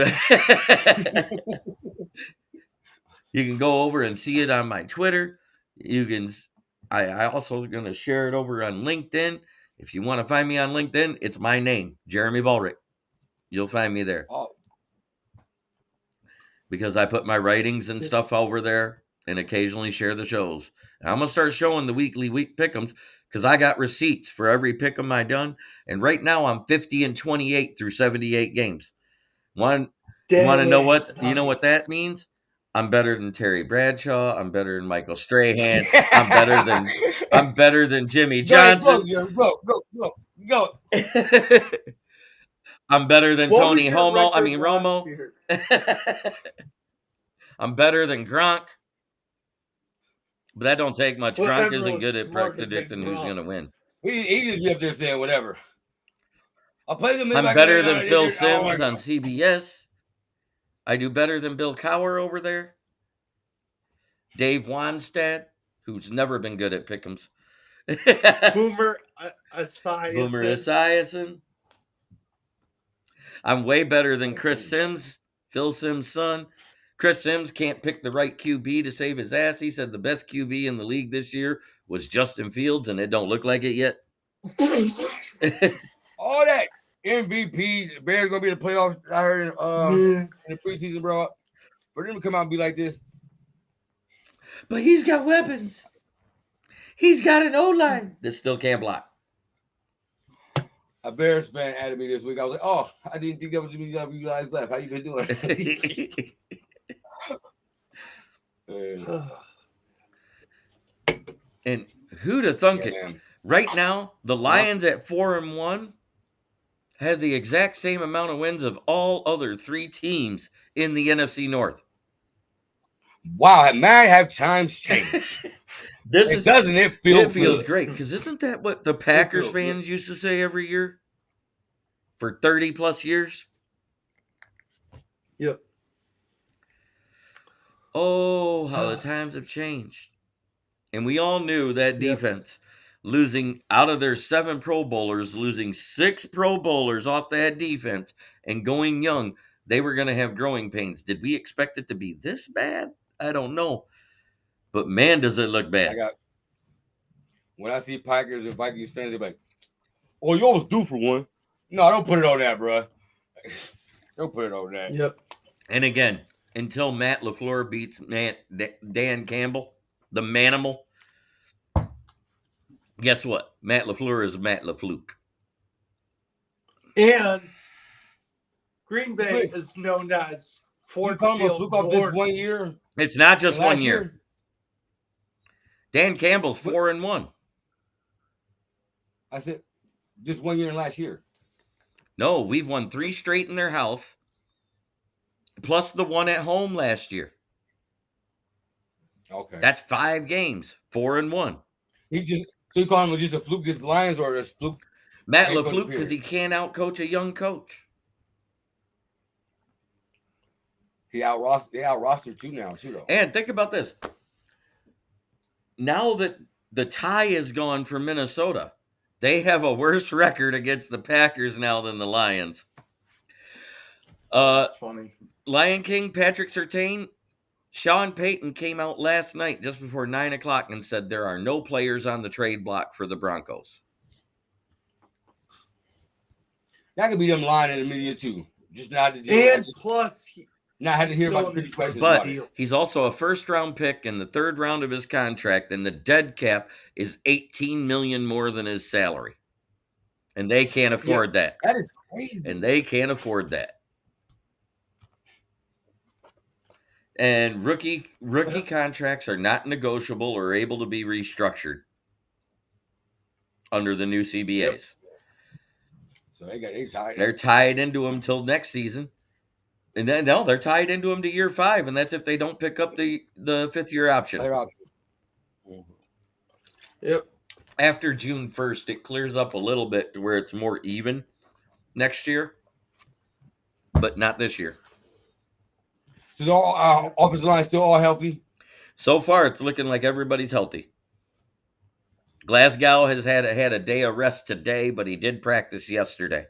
A: you can go over and see it on my Twitter. I also going to share it over on LinkedIn. If you want to find me on LinkedIn, it's my name, Jeremy Ballrick. You'll find me there.
D: Oh.
A: Because I put my writings and stuff over there and occasionally share the shows. And I'm going to start showing the weekly pick 'ems because I got receipts for every pick 'em I done. And right now I'm 50-28 through 78 games. You want to know what? Nice. You know what that means? I'm better than Terry Bradshaw. I'm better than Michael Strahan. I'm better than Jimmy Johnson.
D: Go.
A: I'm better than Tony Romo. I'm better than Gronk. But that don't take much. Gronk isn't good at predicting who's going to win.
D: He just be up there saying whatever. I'll play them.
A: I'm better than Phil Simms on CBS. I do better than Bill Cowher over there. Dave Wanstad, who's never been good at Pick Ems.
C: Boomer Esiason.
A: Boomer Esiason. I'm way better than Chris Simms, Phil Simms' son. Chris Simms can't pick the right QB to save his ass. He said the best QB in the league this year was Justin Fields, and it don't look like it yet.
D: All that MVP, the Bears gonna be in the playoffs. I heard in the preseason, bro. For them to come out and be like this,
A: but he's got weapons. He's got an O-line that still can't block.
D: A Bears fan added me this week. I was like, "Oh, I didn't think that was you guys left. How you been doing?"
A: And who'd have thunk it? Man. Right now, the Lions at 4-1 have the exact same amount of wins of all other 3 teams in the NFC North.
D: Wow, man, have times changed. It
A: feels great, because isn't that what the Packers fans used to say every year for 30 plus years?
C: Yep.
A: Oh, how the times have changed. And we all knew that defense, losing out of their 7 Pro Bowlers, losing 6 Pro Bowlers off that defense and going young, they were going to have growing pains. Did we expect it to be this bad? I don't know. But man, does it look bad.
D: When I see Packers and Vikings fans, they're like, "Oh, you almost due for one." No, don't put it on that, bro. Don't put it on that.
C: Yep.
A: And again, until Matt Lafleur beats Dan Campbell, the Manimal, guess what? Matt Lafleur is Matt LaFluke.
C: And Green Bay is known as Ford Field
D: off this 1 year.
A: It's not just 1 year. Dan Campbell's 4-1.
D: I said just 1 year and last year.
A: No, we've won 3 straight in their house, plus the one at home last year.
D: Okay.
A: That's 5 games, 4-1.
D: So you call him just a fluke against the Lions or a fluke?
A: Matt LaFluke, because he can't outcoach a young coach.
D: They out-rostered you now, too, though.
A: And think about this. Now that the tie is gone for Minnesota, they have a worse record against the Packers now than the Lions.
C: That's funny.
A: Lion King, Patrick Surtain, Sean Payton came out last night just before 9 o'clock and said there are no players on the trade block for the Broncos.
D: That could be them lying in the media, too. Just not to not had to hear about the questions.
A: But he's also a first-round pick in the 3rd round of his contract, and the dead cap is $18 million more than his salary, and they can't afford that.
D: That is crazy.
A: And they can't afford that. And rookie contracts are not negotiable or able to be restructured under the new CBAs.
D: Yep. So
A: they're tied into them till next season. And then they're tied into them to year 5, and that's if they don't pick up the 5th-year option.
D: Mm-hmm.
C: Yep.
A: After June 1st, it clears up a little bit to where it's more even next year, but not this year.
D: So the offensive line still all healthy?
A: So far, it's looking like everybody's healthy. Glasgow has had a day of rest today, but he did practice yesterday.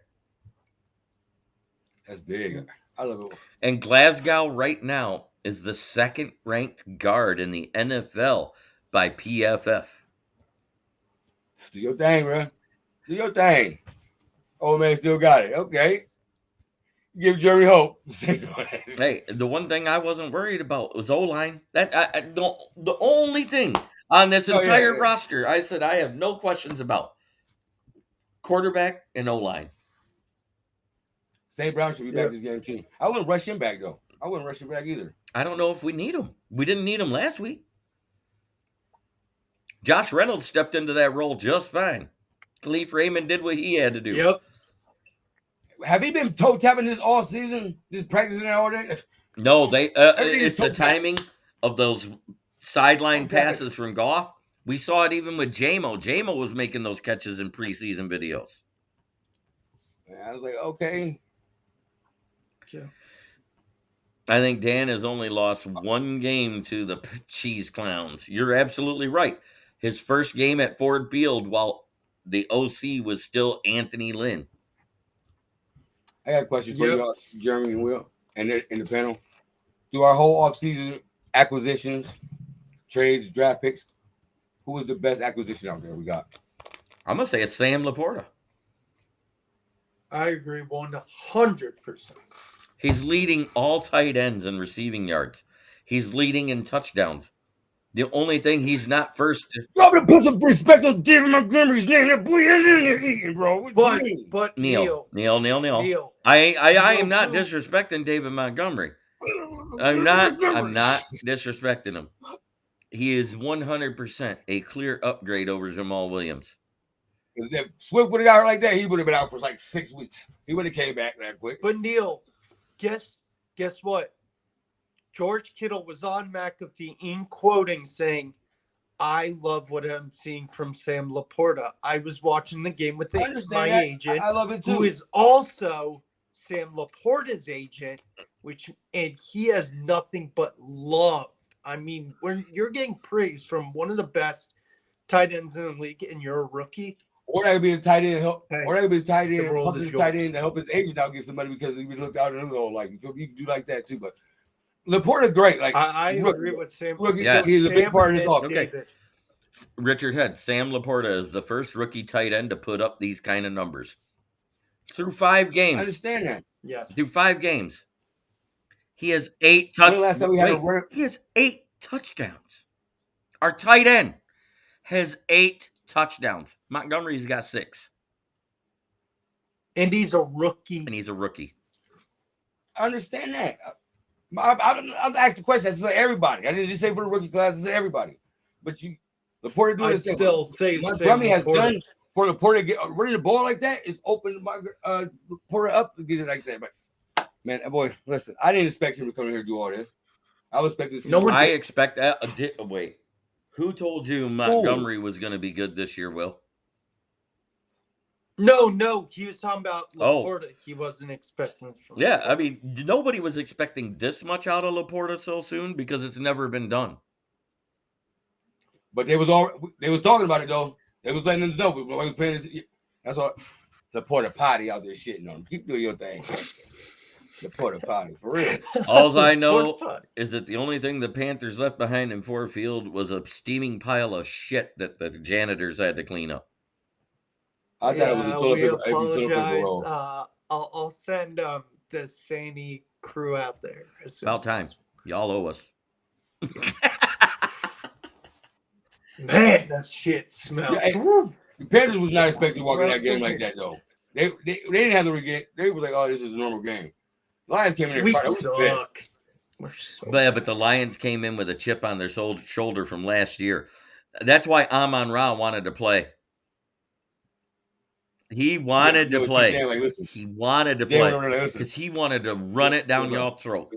D: That's big. I love it.
A: And Glasgow right now is the 2nd-ranked guard in the NFL by PFF.
D: Do your thing, bro. Do your thing. Old man still got it. Okay. Give Jerry hope.
A: Hey, the one thing I wasn't worried about was O-line. The only thing on this entire roster, I said I have no questions about. Quarterback and O-line.
D: St. Brown should be back this game, too. I wouldn't rush him back, though. I wouldn't rush him back either.
A: I don't know if we need him. We didn't need him last week. Josh Reynolds stepped into that role just fine. Khalif Raymond did what he had to do.
C: Yep.
D: Have he been toe-tapping this all season? Just practicing it all day?
A: No, it's the timing of those sideline passes from Goff. We saw it even with J-Mo. J-Mo was making those catches in preseason videos.
D: And I was like, okay.
C: Yeah.
A: I think Dan has only lost one game to the Cheese Clowns. You're absolutely right. His first game at Ford Field while the OC was still Anthony Lynn.
D: I got a question for
C: Yep.
D: you, Jeremy and Will, and in the panel. Through our whole offseason acquisitions, trades, draft picks, who was the best acquisition out there we got?
A: I'm going to say it's Sam Laporta.
C: I agree 100%.
A: He's leading all tight ends in receiving yards. He's leading in touchdowns. The only thing he's not first.
D: You want me to put some respect on David Montgomery's name? That boy is in there eating, bro. What
C: But
D: you mean?
C: but
A: Neil.
C: Neil,
A: I
C: you
A: am
C: know
A: not
C: who-
A: disrespecting David Montgomery. I'm not disrespecting him. He is 100% a clear upgrade over Jamal Williams.
D: If Swift would have got hurt like that, he would have been out for like 6 weeks. He would have came back that quick.
C: But Neil, guess what? George Kittle was on McAfee in quoting saying, "I love what I'm seeing from Sam Laporta. I was watching the game with
D: I understand
C: my
D: that.
C: agent,
D: I love it too.
C: who is also Sam Laporta's agent, and he has nothing but love. I mean, when you're getting praise from one of the best tight ends in the league, and you're a rookie."
D: Or that could be a tight end help.
C: Hey,
D: Or that could be a tight end,
C: roll
D: help
C: the
D: his tight
C: jokes.
D: end to help his agent out get somebody because he looked out and all like you can do like that too. But Laporta great. Like
C: I
D: rookie.
C: agree with Sam.
D: Rookie,
A: Yeah.
D: he's a big
C: Sam
D: part of his
C: and
D: offense.
A: Okay.
C: David.
A: Richard Head, Sam Laporta is the first rookie tight end to put up these kind of numbers. Through 5
D: I
A: games.
D: understand that.
C: Yes.
A: Through 5 games. He has 8
D: When the last time we had a
A: Wait,
D: word?
A: he has 8 touchdowns. Our tight end has 8 touchdowns. Montgomery's got 6.
C: And he's a rookie.
A: And he's a rookie.
D: I understand that. I'll ask the question. I said everybody. I didn't just say for the rookie class. I said everybody. But Laporta doing
C: I'd
D: this thing.
C: still say
D: Montgomery
C: Sam
D: has
C: Laporta.
D: done for Laporta get running the ball like that is open Laporta up to get it like that. But man, boy, listen, I didn't expect him to come in here and do all this. I was expecting to see.
C: No one
A: I
C: did.
A: expect that. Wait. Who told you Montgomery was going to be good this year, Will?
C: No, he was talking about
A: Oh.
C: Laporta. He wasn't expecting from
A: Yeah,
C: Laporta.
A: I mean, nobody was expecting this much out of Laporta so soon because it's never been done.
D: But they was talking about it though. They was letting us know. We was playing this, that's all. Laporta potty out there shitting on him. Keep doing your thing. Laporta potty for real.
A: All I know
C: Laporta.
A: is that the only thing the Panthers left behind in Ford Field was a steaming pile of shit that the janitors had to clelean up.
D: I thought it was a toilet
C: we
D: paper. Toilet paper
C: apologize.
D: roll.
C: I'll send the Sandy crew out there. As soon
A: About
C: as
A: time.
C: possible.
A: Y'all owe us.
C: Man, that shit smells.
D: Yeah, the Panthers was not expecting to walk in that game like that though. They didn't have to regret. They was like, oh, this is a normal game. Lions came in there.
C: We
D: fighting.
C: suck. We're so
A: But the Lions came in with a chip on their shoulder from last year. That's why Amon-Ra wanted to play. He wanted to play. He wanted to play because he wanted to run it down y'all's throat.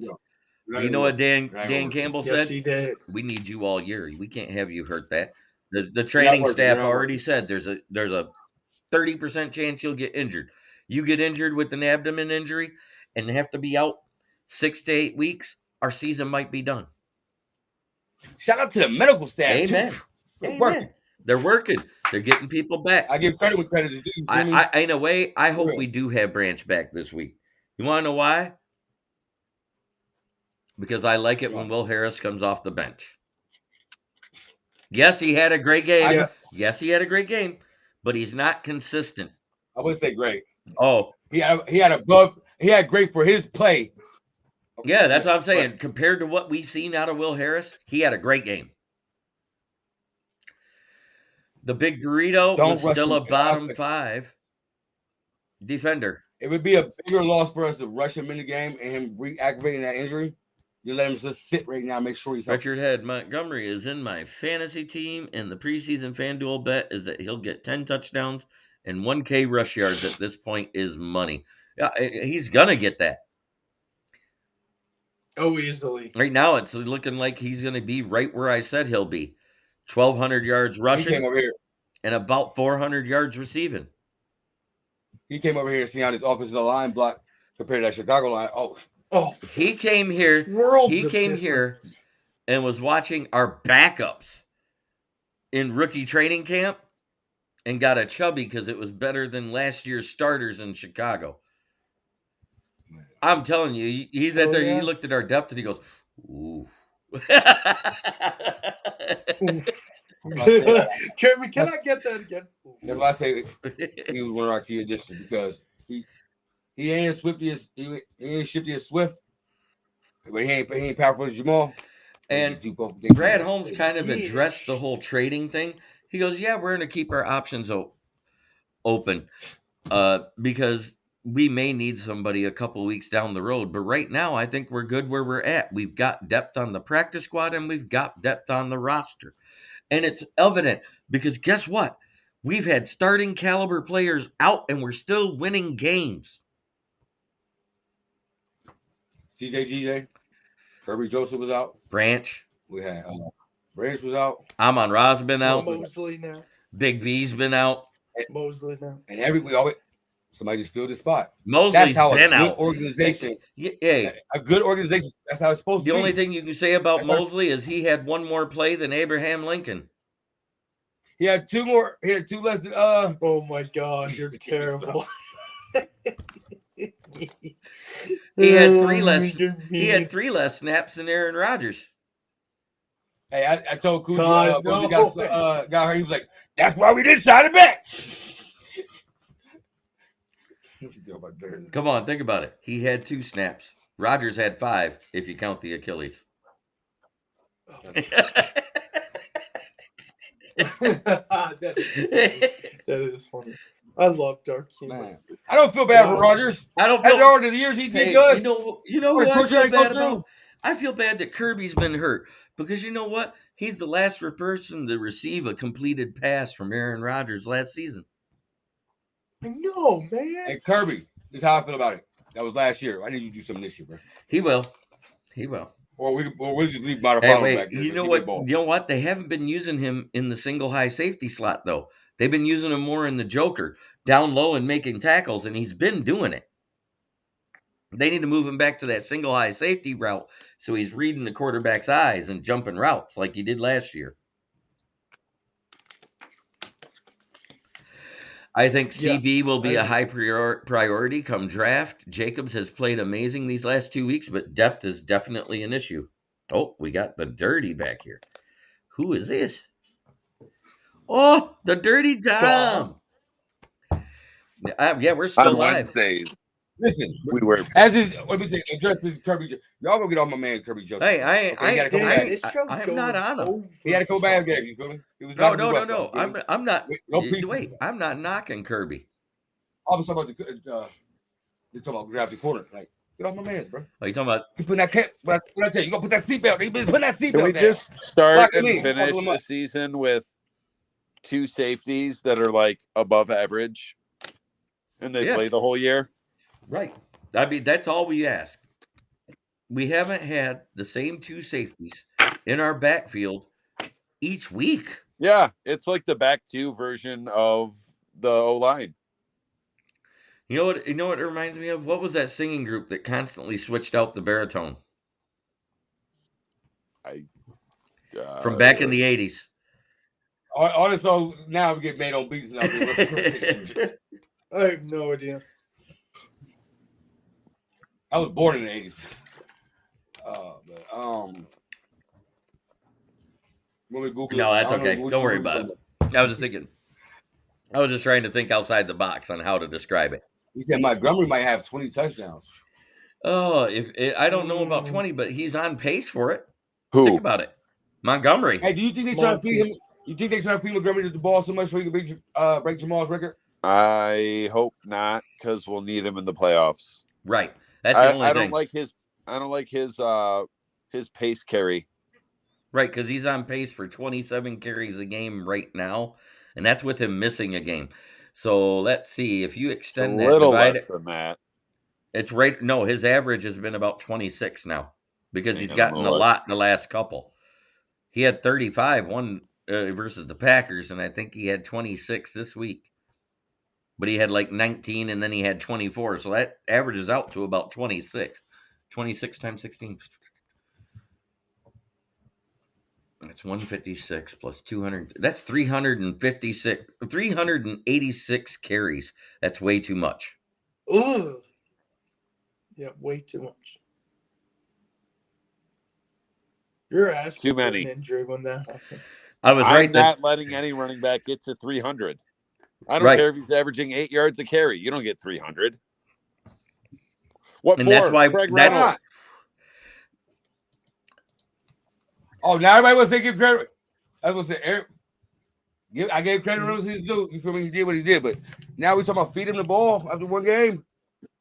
A: You know what Dan Campbell said?
C: Yes, he did.
A: We need you all year. We can't have you hurt that. The training staff already said there's a 30% chance you'll get injured. You get injured with an abdomen injury and have to be out 6 to 8 weeks, our season might be done.
D: Shout out to the medical staff.
A: Amen.
D: Working.
A: They're working. They're getting people back.
D: I give credit when credit is due.
A: In a way, I hope we do have Branch back this week. You want to know why? Because I like it when Will Harris comes off the bench. Yes, he had a great game. Yes, he had a great game, but he's not consistent.
D: I wouldn't say great.
A: Oh,
D: he had great for his play.
A: Yeah, that's what I'm saying. Compared to what we've seen out of Will Harris, he had a great game. The big burrito was still a bottom 5 defender.
D: It would be a bigger loss for us to rush him in the game and him reactivating that injury. You let him just sit right now, make sure he's healthy.
A: Richard Head, Montgomery is in my fantasy team, and the preseason FanDuel bet is that he'll get 10 touchdowns and 1K rush yards at this point is money. Yeah, he's going to get that.
C: Oh, easily.
A: Right now, it's looking like he's going to be right where I said he'll be. 1,200 yards rushing and about 400 yards receiving.
D: he came over here and seen how this offensive line block compared to that Chicago line.
C: Oh,
A: He came here.
C: worlds
A: He
C: of
A: came here
C: difference.
A: and was watching our backups in rookie training camp and got a chubby because it was better than last year's starters in Chicago. I'm telling you, he's out
C: Oh,
A: there.
C: yeah.
A: He looked at our depth and he goes, "Ooh."
C: Oof.
D: That's
C: Jeremy, can I get that again?
D: why I say he was one of our key additions because he ain't swifty as he ain't shifty as Swift, but he ain't powerful as Jamal.
A: And
D: do both things.
A: Brad Holmes kind of
C: Yeah.
A: addressed the whole trading thing. He goes, "Yeah, we're going to keep our options open because we may need somebody a couple weeks down the road. But right now, I think we're good where we're at. We've got depth on the practice squad and we've got depth on the roster. And it's evident because guess what? We've had starting caliber players out and we're still winning games."
D: CJ, Kirby Joseph was out.
A: Branch.
D: We had Branch was out.
A: Amon Ra's been out.
C: Mosley now.
A: Big V's been out.
C: Mosley now.
D: And we always somebody just filled the spot.
A: Mosley's
D: That's how
A: been
D: a good
A: out.
D: organization.
A: Hey,
D: A good organization. That's how it's supposed
A: the
D: to be.
A: only thing you can say about
D: That's how-
A: Mosley is he had one more play than Abraham Lincoln.
D: He had two more. He had two less than
C: Oh my God, you're terrible.
A: He had three less. He had 3 less snaps than Aaron Rodgers.
D: Hey, I told Coogee
C: God,
D: when he
C: no.
D: got hurt, he was like, "That's why we didn't sign him back."
A: Come on, think about it. He had 2 snaps. Rodgers had 5 if you count the Achilles.
C: That is funny. I love dark humor.
D: Man, I don't feel bad for Rodgers.
A: I don't
D: After
A: feel.
D: all the years he did
A: Hey,
D: good.
A: you know who I
D: torture
A: feel
D: I go
A: bad about?
D: through.
A: I feel bad that Kirby's been hurt because you know what? He's the last person to receive a completed pass from Aaron Rodgers last season.
C: I know, man.
D: Hey, Kirby, this is how I feel about it. That was last year. I need you to do something this year, bro.
A: He will. He will.
D: Or we'll just leave Montefiore
A: Hey, wait.
D: back there.
A: You know what? You know what? They haven't been using him in the single high safety slot though. They've been using him more in the joker, down low and making tackles, and he's been doing it. They need to move him back to that single high safety route so he's reading the quarterback's eyes and jumping routes like he did last year. I think CB will be a high priority come draft. Jacobs has played amazing these last 2 weeks, but depth is definitely an issue. Oh, we got the dirty back here. Who is this? Oh, the dirty Tom. Yeah, we're still
F: On
A: live.
F: Wednesdays,
D: Listen,
F: we were.
D: as this, let me say, address this Kirby. Y'all go get on my man Kirby Joseph.
A: Hey, I am not on him.
D: He had a couple bad games. You feel me? He was
A: No. I'm not. Wait, I'm not knocking Kirby.
D: I was talking about you're talking about drafting corner. Like, get off my man's, bro.
A: Are you talking about?
D: You put that cap. What I tell you, you gonna put that seatbelt. You been putting that seatbelt.
F: Can we
D: down.
F: just start
D: Lock
F: and
D: him in.
F: finish
D: Buckle him
F: the
D: up.
F: season with 2 safeties that are like above average, and they play the whole year?
A: Right. I mean, that's all we ask. We haven't had the same 2 safeties in our backfield each week.
F: Yeah, it's like the back 2 version of the O-line.
A: You know what? You know what it reminds me of? What was that singing group that constantly switched out the baritone? From back in the 80s.
D: All this so now we get made on beats. And
C: I have no idea.
D: I was born in the 80s. When we Google
A: No, that's okay. Don't worry about it. I was just thinking. I was just trying to think outside the box on how to describe it.
D: He said Montgomery might have 20 touchdowns.
A: Oh, I don't know about 20, but he's on pace for it.
F: Who?
A: Think about it. Montgomery.
D: Hey, do you think they try to feed him? You think they try to feed Montgomery the ball so much so he can break Jamal's record?
F: I hope not, because we'll need him in the playoffs.
A: Right. That's the only thing.
F: I don't like his pace carry.
A: Right, because he's on pace for 27 carries a game right now, and that's with him missing a game. So let's see if you extend
F: a
A: that.
F: little less than that.
A: It's right. No, his average has been about 26 now because he's gotten a lot in the last couple. He had 35 versus the Packers, and I think he had 26 this week. but he had like 19 and then he had 24. So that averages out to about 26. 26 times 16. That's 156 plus 200. That's 386 carries. That's way too much.
C: Ugh. Yeah, way too much. You're asking
F: Too
C: for an
F: many.
C: injury when that happens.
A: I was
F: I'm
A: right.
F: not letting any running back get to 300. I don't
A: Right.
F: care if he's averaging 8 yards a carry. You don't get 300. What
A: And
F: for?
A: that's why
F: Craig
A: that-
F: Reynolds.
D: Oh, now everybody wants to give credit. I was going to say, I gave credit to his due. You feel me? He did what he did, but now we talking about feed him the ball after one game.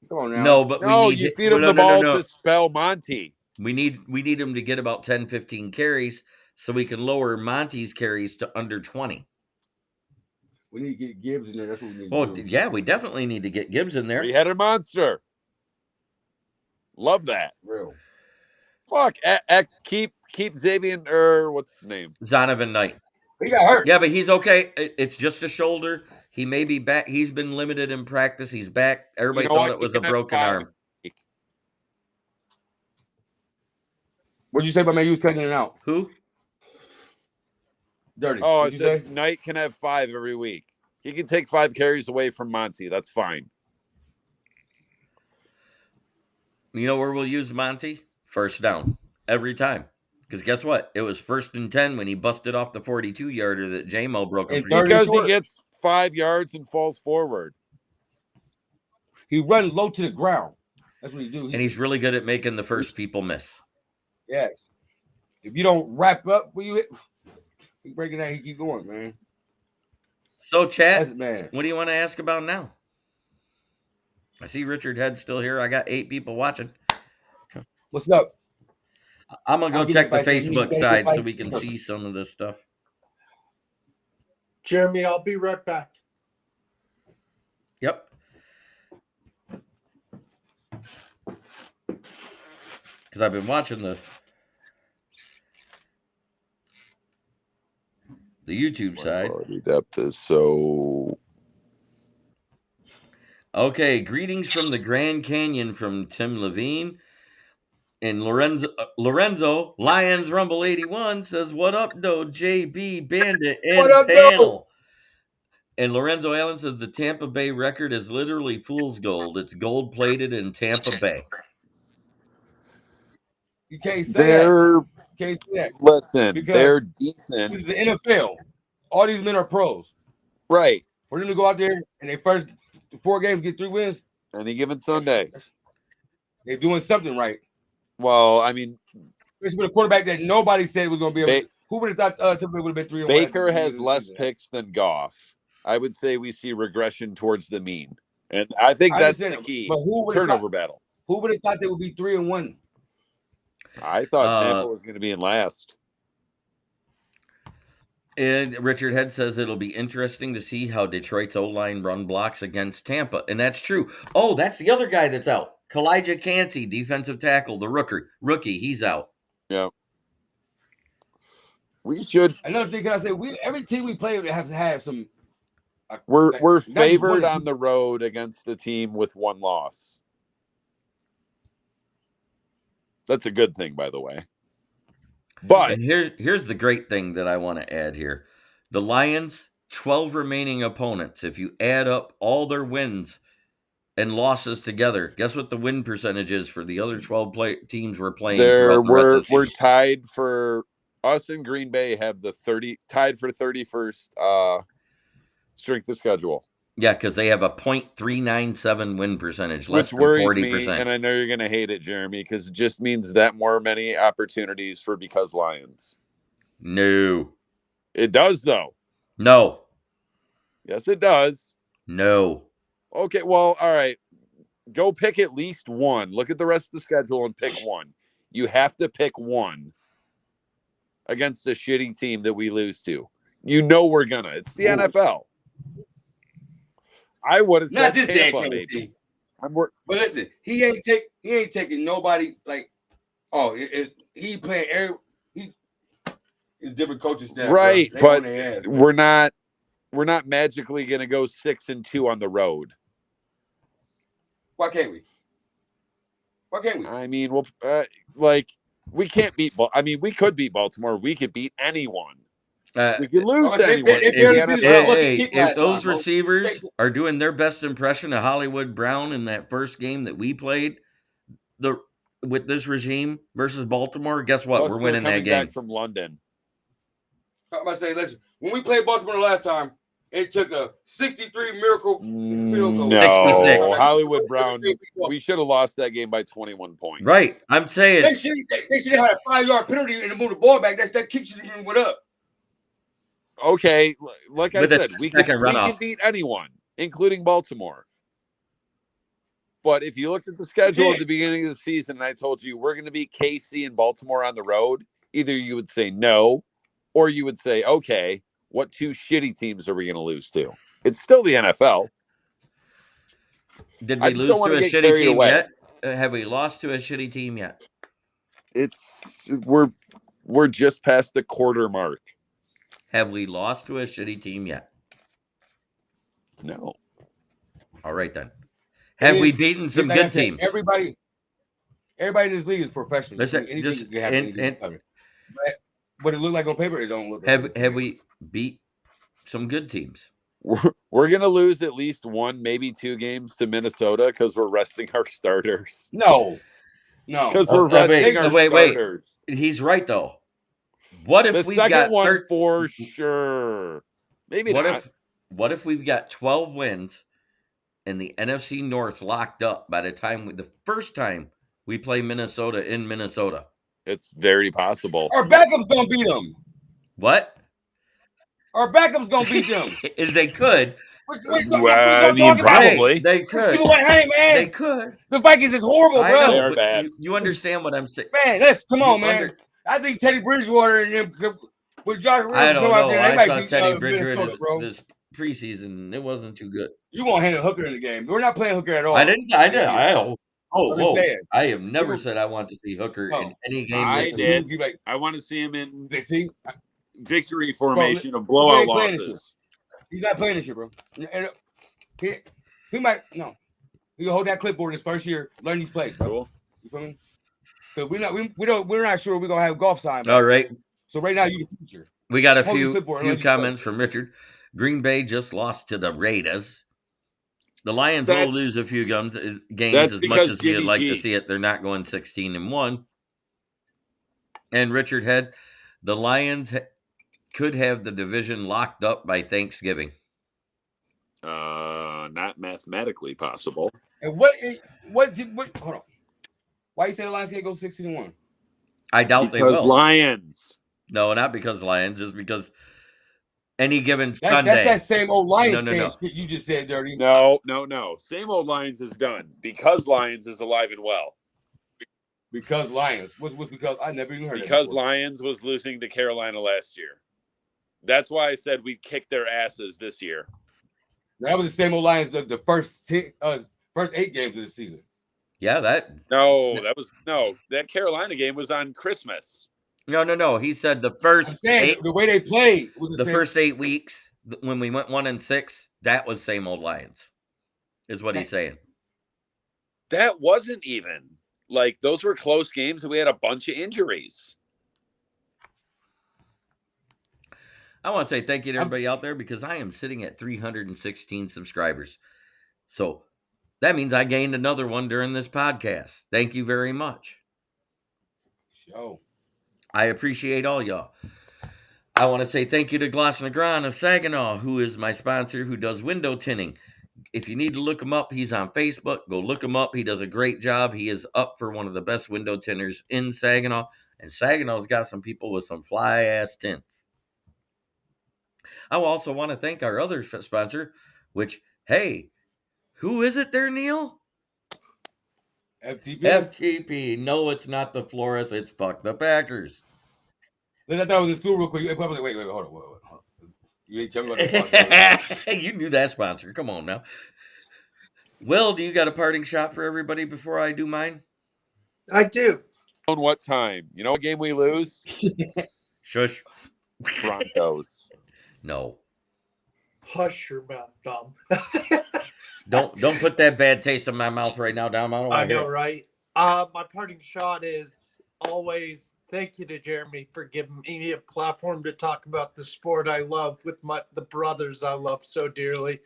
D: Come on now.
A: No, but
F: No,
A: we need
F: you feed him the ball to spell Monty.
A: We need him to get about 10, 15 carries so we can lower Monty's carries to under 20.
D: We need to get Gibbs in there. That's what we need
A: Well,
D: to do.
A: yeah, we definitely need to get Gibbs in there.
F: Three-headed monster. Love that.
D: Real.
F: Fuck. Keep Xavier, or what's his name?
A: Zonovan Knight.
D: He got hurt.
A: Yeah, but he's okay. It's just a shoulder. He may be back. He's been limited in practice. He's back. Everybody thought it was a broken arm.
D: What'd you say about man? You was cutting it out.
A: Who?
D: Dirty.
F: Oh, I
D: What'd you
F: said
D: say?
F: Knight can have 5 every week. He can take 5 carries away from Monty. That's fine.
A: You know where we'll use Monty? First down. Every time. Because guess what? It was 1st and 10 when he busted off the 42-yarder that J-Mo broke him
D: And
A: for.
D: third-
F: Because he
D: short.
F: gets 5 yards and falls forward.
D: He runs low to the ground. That's what he do.
A: And he's really good at making the first people miss.
D: Yes. If you don't wrap up when you hit, he breaking that. He keep going, man.
A: So, chat,
D: That's man.
A: what do you want to ask about now? I see Richard Head still here. I got 8 people watching.
D: What's up?
A: I'm going to
D: I'll
A: go
D: give
A: check
D: you
A: the
D: advice.
A: Facebook
D: You
A: side
D: advice.
A: so we can see some of this stuff.
C: Jeremy, I'll be right back.
A: Yep. Because I've been watching the YouTube side.
F: Quality depth is so.
A: Okay, greetings from the Grand Canyon from Tim Levine. And Lorenzo Lions Rumble 81 says, "What up, though, JB Bandit and
D: What up,
A: panel?" And Lorenzo Allen says the Tampa Bay record is literally fool's gold. It's gold plated in Tampa Bay.
D: You can't say that.
F: They're
D: You can't say that.
F: listen.
D: Because
F: They're decent,
D: This is the NFL. All these men are pros.
F: right?
D: For them to go out there and they first 4 games get 3 wins,
F: Any given Sunday.
D: they're doing something right.
F: Well, I mean,
D: Especially with a quarterback that nobody said was going to be able. Who would have thought Tampa Bay would have been 3-1?
F: Baker has less picks than Goff. I would say we see regression towards the mean, and I think that's the key.
D: But who would have
F: Turnover battle.
D: Who would have thought they would be 3-1?
F: I thought Tampa was going to be in last.
A: And Richard Head says it'll be interesting to see how Detroit's O-line run blocks against Tampa. And that's true. Oh, that's the other guy that's out. Kalijah Cansey, defensive tackle, the rookie. He's out.
F: Yeah. We should.
D: Another thing, can I say, every team we play has had some.
F: We're favored on the road against a team with 1 loss. That's a good thing, by the way. But
A: and here's the great thing that I want to add here. The Lions, 12 remaining opponents. If you add up all their wins and losses together, guess what the win percentage is for the other 12 teams we're playing?
F: we're tied for us and Green Bay have the tied for 31st strength of schedule.
A: Yeah, because they have a .397 win percentage, less
F: Which
A: than
F: worries
A: 40%.
F: me, and I know you're going to hate it, Jeremy, because it just means that many opportunities for because Lions.
A: No.
F: It does, though.
A: No.
F: Yes, it does.
A: No.
F: Okay, well, all right. Go pick at least one. Look at the rest of the schedule and pick one. You have to pick one against a shitty team that we lose to. You know we're going to. It's the NFL. I would have said
D: Not this
F: Tampa,
D: day,
F: maybe.
D: But listen, he ain't taking nobody like. Oh, he playing it's different coaching staff.
F: Right, but we're not. we're not magically going to go 6-2 on the road.
D: Why can't we? Why can't we?
F: I mean, we can't beat. I mean, we could beat Baltimore. We could beat anyone. We could lose to anyone.
D: They
F: in
D: barely
F: the
D: beat us
F: NFL.
D: with a fucking kick
A: If
D: last
A: those
D: time, bro.
A: receivers are doing their best impression of Hollywood Brown in that first game that we played, with this regime versus Baltimore, guess what?
F: Plus,
A: We're
F: they're
A: winning that
F: coming
A: game.
F: back from London.
D: I'm about to say, listen, when we played Baltimore last time, it took a 63 miracle field goal.
F: No,
A: 66.
F: Hollywood Brown. We should have lost that game by 21 points.
A: Right. I'm saying
D: They should have had a 5-yard penalty and move the ball back. That kick should have been went up.
F: Okay, like I
A: With a
F: said, we can
A: runoff.
F: beat anyone, including Baltimore. But if you looked at the schedule at the beginning of the season, and I told you we're going to beat KC and Baltimore on the road, either you would say no, or you would say, okay, what two shitty teams are we going to lose to? It's still the NFL.
A: Did
F: I
A: we
F: just
A: lose
F: don't wanna
A: to a
F: get
A: shitty
F: carried
A: team
F: away.
A: yet? Have we lost to a shitty team yet?
F: We're just past the quarter mark.
A: Have we lost to a shitty team yet?
F: No.
A: All right then. Have we beaten some
D: Like I
A: good
D: said,
A: teams?
D: Everybody in this league is professional.
A: Listen,
D: Anything
A: just-
D: can happen.
A: and-
D: But it look like on paper, it don't look.
A: Have we beat some good teams?
F: We're going to lose at least one, maybe 2 games to Minnesota because we're resting our starters.
D: No.
F: Because we're resting our starters.
A: He's right though. What if
F: The
A: we've
F: second
A: got
F: one for sure? Maybe not.
A: What if we've got 12 wins and the NFC North locked up by the first time we play Minnesota in Minnesota?
F: It's very possible.
D: Our backup's gonna beat them.
A: What?
D: Our backup's gonna beat them.
A: Is they could.
F: I mean, probably.
A: They could.
D: Hey, man.
A: They could.
D: The Vikings is horrible,
A: I
D: bro.
A: know,
F: They are
A: but
F: bad.
A: You understand what I'm saying?
D: Man, come on, man. I think Teddy Bridgewater and them with Josh Reynolds
A: I don't
D: come out
A: know.
D: there,
A: I
D: they might
A: saw
D: beat
A: Teddy Bridgewater
D: Minnesota,
A: this preseason. It wasn't too good.
D: You won't handle Hooker in the game. We're not playing Hooker at all.
A: I didn't. I did. I have never
D: People-
A: said I want to see Hooker in any game.
F: I
A: this
F: did.
D: Like,
F: I want to see him in
D: they see,
F: victory formation of blowout
D: ain't playing this
F: losses.
D: he's not playing this shit, bro. And he might no. He can hold that clipboard his first year, learn these plays, bro.
F: Cool.
D: You feel me? Because we're not sure we're gonna have golf sign.
A: All right.
D: So right now you the future.
A: We got a
D: Hold this
A: few
D: clipboard and let these
A: comments from Richard. Green Bay just lost to the Raiders. The Lions will lose a few games as much as we'd like to see it. They're not going 16-1. And Richard had the Lions could have the division locked up by Thanksgiving.
F: Not mathematically possible.
D: And what hold on. Why you say the Lions can't go 16-1?
A: I doubt they will.
F: Because Lions.
A: No, not because Lions, just because any given Sunday.
D: That's that same old Lions
A: No.
D: shit you just said, Dirty.
F: No. Same old Lions is done. Because Lions is alive and well.
D: Because Lions. What's because I never even heard
F: Because
D: that before.
F: Lions was losing to Carolina last year. That's why I said we'd kick their asses this year.
D: That was the same old Lions the first 8 games of the season.
A: Yeah, that
F: Carolina game was on Christmas.
A: No. He said the first
D: the way they played was
A: the first 8 weeks when we went 1-6, that was same old Lions. Is what he's saying.
F: That wasn't even like those were close games and we had a bunch of injuries.
A: I want to say thank you to everybody out there because I am sitting at 316 subscribers. So that means I gained another one during this podcast. Thank you very much.
D: Show.
A: I appreciate all y'all. I want to say thank you to Gloss Negron of Saginaw, who is my sponsor, who does window tinting. If you need to look him up, he's on Facebook. Go look him up. He does a great job. He is up for one of the best window tinters in Saginaw. And Saginaw's got some people with some fly-ass tints. I also want to thank our other sponsor, which, hey, who is it there, Neil?
D: FTP.
A: FTP. No, it's not the Flores. It's Fuck the Packers.
D: I thought I was in school real quick. Wait, hold on. You ain't tell me about the sponsor.
A: You knew that sponsor. Come on now. Will, do you got a parting shot for everybody before I do mine?
C: I do.
F: On what time? You know what game we lose?
A: Shush.
F: Broncos.
A: No.
C: Hush your mouth, Dom.
A: Don't put that bad taste in my mouth right now, Dom. I don't
C: I
A: want to
C: know,
A: hear it.
C: right? My parting shot is always thank you to Jeremy for giving me a platform to talk about the sport I love with the brothers I love so dearly.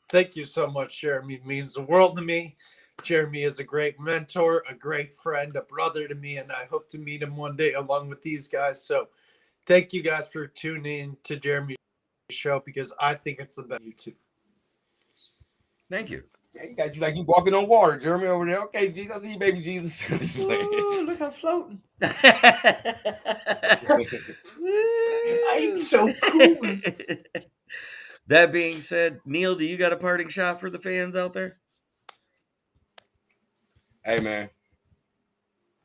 C: Thank you so much, Jeremy. It means the world to me. Jeremy is a great mentor, a great friend, a brother to me, and I hope to meet him one day along with these guys. So thank you guys for tuning in to Jeremy's show because I think it's the best YouTube.
A: Thank you.
D: Yeah, you got you like you walking on water, Jeremy over there. Okay, Jesus, I see you, baby Jesus.
A: Ooh, look, I'm floating.
C: I'm so cool.
A: That being said, Neil, do you got a parting shot for the fans out there?
D: Hey man,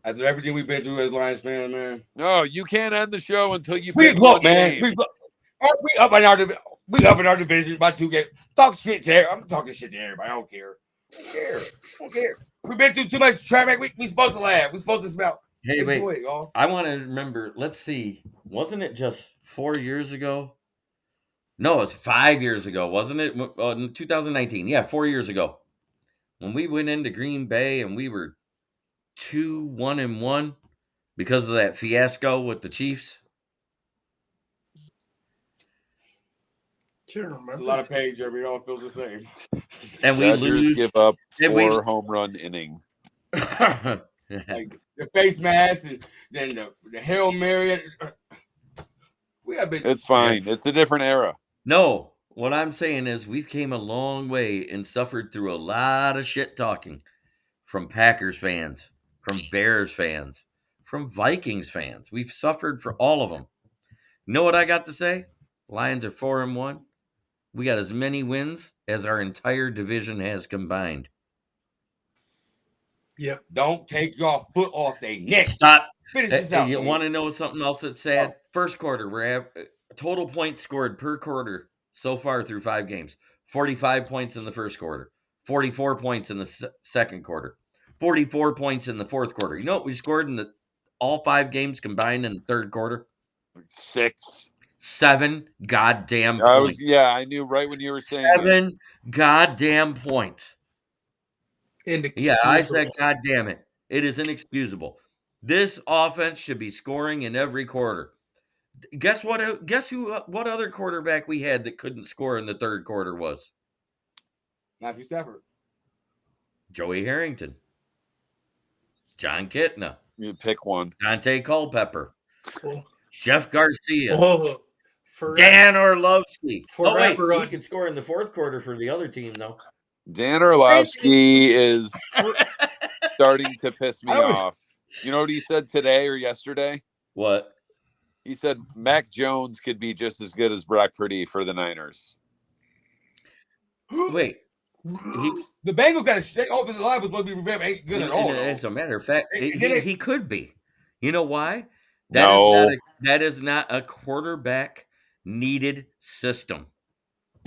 D: after everything we've been through as Lions fans, man,
F: No, you can't end the show until you
D: we
F: pick
D: look,
F: one
D: man.
F: game.
D: We up in our division by 2 games. Talk shit to everybody. I'm talking shit to everybody. I don't care. I don't care. We've been through too much traffic. We supposed to laugh. We supposed to smell.
A: Hey, wait.
D: Enjoy it, y'all.
A: I want to remember. Let's see. Wasn't it just 4 years ago? No, it was 5 years ago, wasn't it? In 2019. Yeah, 4 years ago. When we went into Green Bay and we were 2-1-1 because of that fiasco with the Chiefs.
D: It's a lot of pain, Jeremy. It all feels the same.
A: And we lose.
F: Give up
A: And we-
F: 4 home run inning.
D: Like the face mask and then the Hail Mary. We have been.
F: It's fine. It's a different era.
A: No, what I'm saying is we've came a long way and suffered through a lot of shit talking from Packers fans, from Bears fans, from Vikings fans. We've suffered for all of them. You know what I got to say? Lions are 4-1. We got as many wins as our entire division has combined.
C: Yep.
D: Don't take your foot off their neck.
A: Stop.
D: Finish this out.
A: You want to know something else that's sad? First quarter, we're at total points scored per quarter so far through 5 games. 45 points in the first quarter, 44 points in the second quarter, 44 points in the fourth quarter. You know what we scored in all 5 games combined in the third quarter?
F: 6.
A: 7 goddamn points.
F: I knew right when you were saying
A: 7 goddamn points.
C: Inexcusable.
A: Yeah, I said goddamn it. It is inexcusable. This offense should be scoring in every quarter. Guess what? Guess who? What other quarterback we had that couldn't score in the third quarter was?
D: Matthew Stafford.
A: Joey Harrington. John Kitna.
F: You pick one.
A: Dante Culpepper.
C: Oh.
A: Jeff Garcia.
C: Oh,
A: Dan Orlovsky. Oh, wait.
C: Forever
A: He could score in the fourth quarter for the other team, though.
F: Dan Orlovsky is starting to piss me off. You know what he said today or yesterday?
A: What?
F: He said Mac Jones could be just as good as Brock Purdy for the Niners.
A: Wait.
D: The Bengals got a straight offensive line was supposed to be ain't good at all.
A: As a matter of fact, he could be. You know why?
F: No.
A: That is not a quarterback needed system.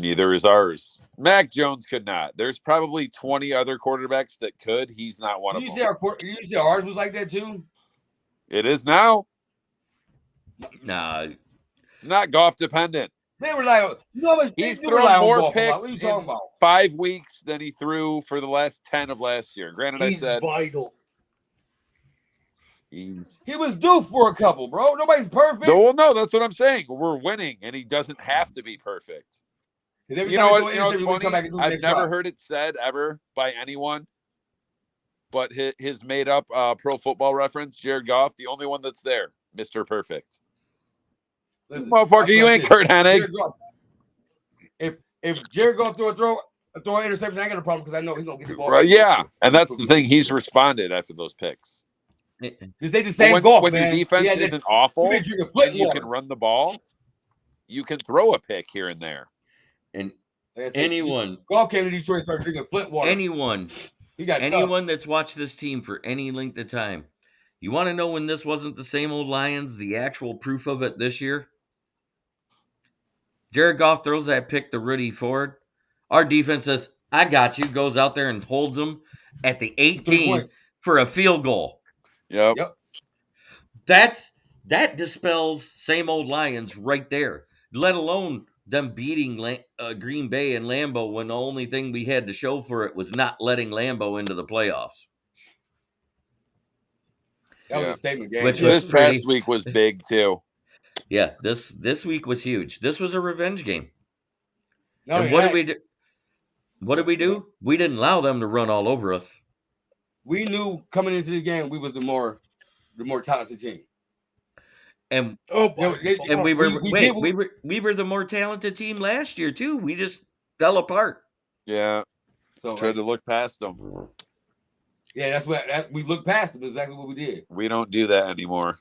F: Neither is ours. Mac Jones could not. There's probably 20 other quarterbacks that could. He's not one of them.
D: You say ours was like that too?
F: It is now.
A: Nah.
F: It's not Goff dependent.
D: They were like,
F: he's thrown more picks in 5 weeks than he threw for the last 10 of last year. Granted,
C: he's vital.
F: He
D: was due for a couple, bro. Nobody's perfect.
F: Well, no, that's what I'm saying. We're winning, and he doesn't have to be perfect. You know what? You know what's funny? I've never heard it said ever by anyone, but his made-up Pro Football Reference, Jared Goff, the only one that's there, Mr. Perfect. Listen, motherfucker, you ain't Kurt Hennig.
D: If Jared Goff throw an interception, I ain't got a problem because I know he's gonna get the ball.
F: Right, yeah, and that's the thing. He's responded after those picks.
D: Because they the same Goff,
F: when
D: man.
F: your defense isn't awful and you can run the ball, you can throw a pick here and there.
A: And anyone
D: Goff came to Detroit and started drinking Flint water.
A: Anyone that's watched this team for any length of time, you want to know when this wasn't the same old Lions? The actual proof of it this year. Jared Goff throws that pick to Rudy Ford. Our defense says, "I got you." Goes out there and holds them at the 18 for a field goal.
F: Yep.
A: That dispels same old Lions right there. Let alone them beating Green Bay and Lambeau when the only thing we had to show for it was not letting Lambeau into the playoffs,
D: That was
F: Yeah.
D: a statement game.
A: which
C: Yeah.
A: was
F: This past
A: pretty.
F: week was big too.
A: Yeah, this week was huge. This was a revenge game.
D: No,
A: And what did
D: I-
A: we do? What did we
D: Go ahead.
A: do? We didn't allow them to run all over us.
D: We knew coming into the game we was the more talented team.
A: And
C: Oh,
D: You know,
C: by
D: they-
C: far.
A: and we were
D: we
A: wait,
D: did-
A: we were the more talented team last year too. We just fell apart.
F: Yeah.
D: So
F: Tried to look past them.
D: yeah, that's what we looked past them. Exactly what we did.
F: We don't do that anymore.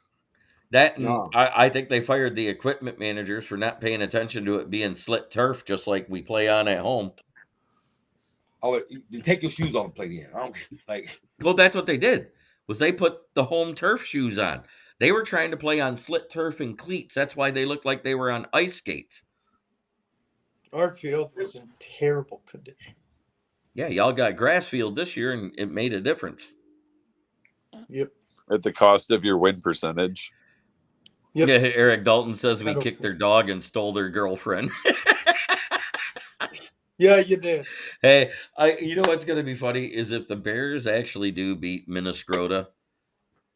A: That and
D: No.
A: I think they fired the equipment managers for not paying attention to it being slit turf, just like we play on at home.
D: Oh, then take your shoes off and play the game. I don't like.
A: Well, that's what they did. Was they put the home turf shoes on? They were trying to play on slit turf and cleats. That's why they looked like they were on ice skates.
C: Our field was in terrible condition.
A: Yeah, y'all got grass field this year, and it made a difference.
C: Yep.
F: At the cost of your win percentage.
C: Yep.
A: Yeah, Eric Dalton says we
C: I don't
A: kicked their
C: think-
A: dog and stole their girlfriend.
C: Yeah, you did.
A: Hey, you know what's going to be funny is if the Bears actually do beat Minnesota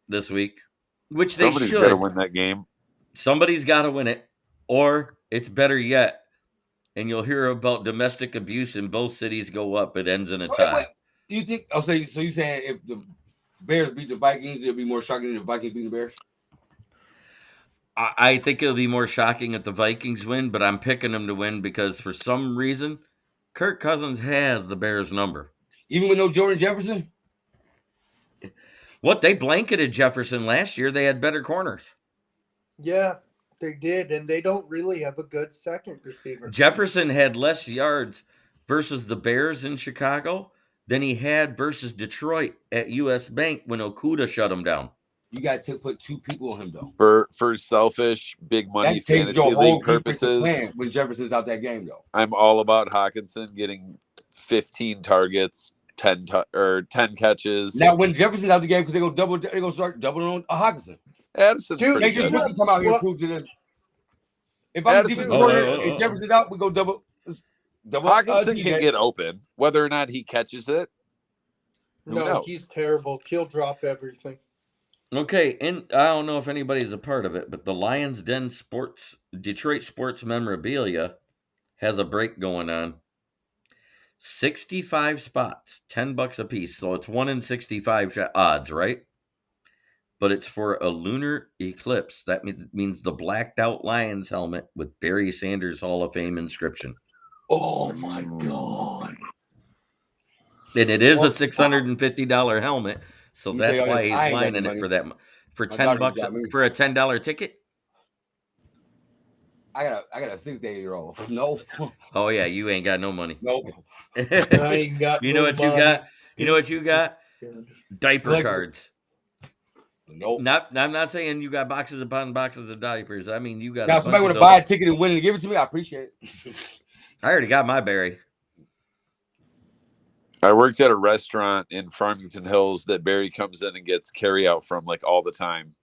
A: this week, which they
F: Somebody's got to
A: should.
F: win that game.
A: Somebody's got to win it, or it's better yet, and you'll hear about domestic abuse in both cities go up. It ends in a tie.
D: Wait, you think? I'll say. So you saying if the Bears beat the Vikings, it'll be more shocking than the Vikings beat the Bears?
A: I think it'll be more shocking if the Vikings win, but I'm picking them to win because for some reason, Kirk Cousins has the Bears number.
D: Even with no Jordan Jefferson?
A: What, they blanketed Jefferson last year. They had better corners.
C: Yeah, they did, and they don't really have a good second receiver.
A: Jefferson had less yards versus the Bears in Chicago than he had versus Detroit at US Bank when Okuda shut him down.
D: You got to put two people on him though.
F: For selfish, big money
D: That takes
F: fantasy
D: your whole
F: league
D: defensive
F: purposes,
D: plan when Jefferson's out that game though.
F: I'm all about Hawkinson getting 15 targets, 10 catches.
D: Now when Jefferson's out the game because they're gonna start doubling on Hawkinson.
F: Addison's
C: Dude,
F: pretty
D: They just
F: good.
C: yeah.
D: rookie come out here and prove to them. If I'm a
F: Addison's
D: defensive
A: good.
D: coordinator and Jefferson's out, we go double.
F: Hawkinson can
D: DJ.
F: get open. Whether or not he catches it, who
C: No,
F: knows?
C: he's terrible. He'll drop everything.
A: Okay, and I don't know if anybody's a part of it, but the Lions Den Detroit Sports Memorabilia has a break going on. 65 spots, $10 a piece. So it's 1 in 65 odds, right? But it's for a lunar eclipse. That means the blacked out Lions helmet with Barry Sanders Hall of Fame inscription.
C: Oh my god.
A: And it is a $650 helmet, so
D: Let me
A: that's
D: tell y'all
A: why
D: this,
A: he's
D: I ain't got
A: lining
D: the
A: it
D: money.
A: for that. For
D: My
A: $10
D: daughter got me.
A: for a $10 ticket?
D: I got a 6-day-old. No,
A: Oh yeah, you ain't got no money.
D: nope.
C: I ain't got
A: You know
C: no
A: what you
C: money.
A: got? You know what you got? Diaper
D: Collectibles.
A: cards.
D: Nope.
A: I'm not saying you got boxes upon boxes of diapers. I mean you got.
D: Now,
A: a
D: if somebody
A: bunch
D: want
A: of
D: to buy a
A: those.
D: ticket and win and give it to me, I appreciate it.
A: I already got my Barry.
F: I worked at a restaurant in Farmington Hills that Barry comes in and gets carry out from like all the time.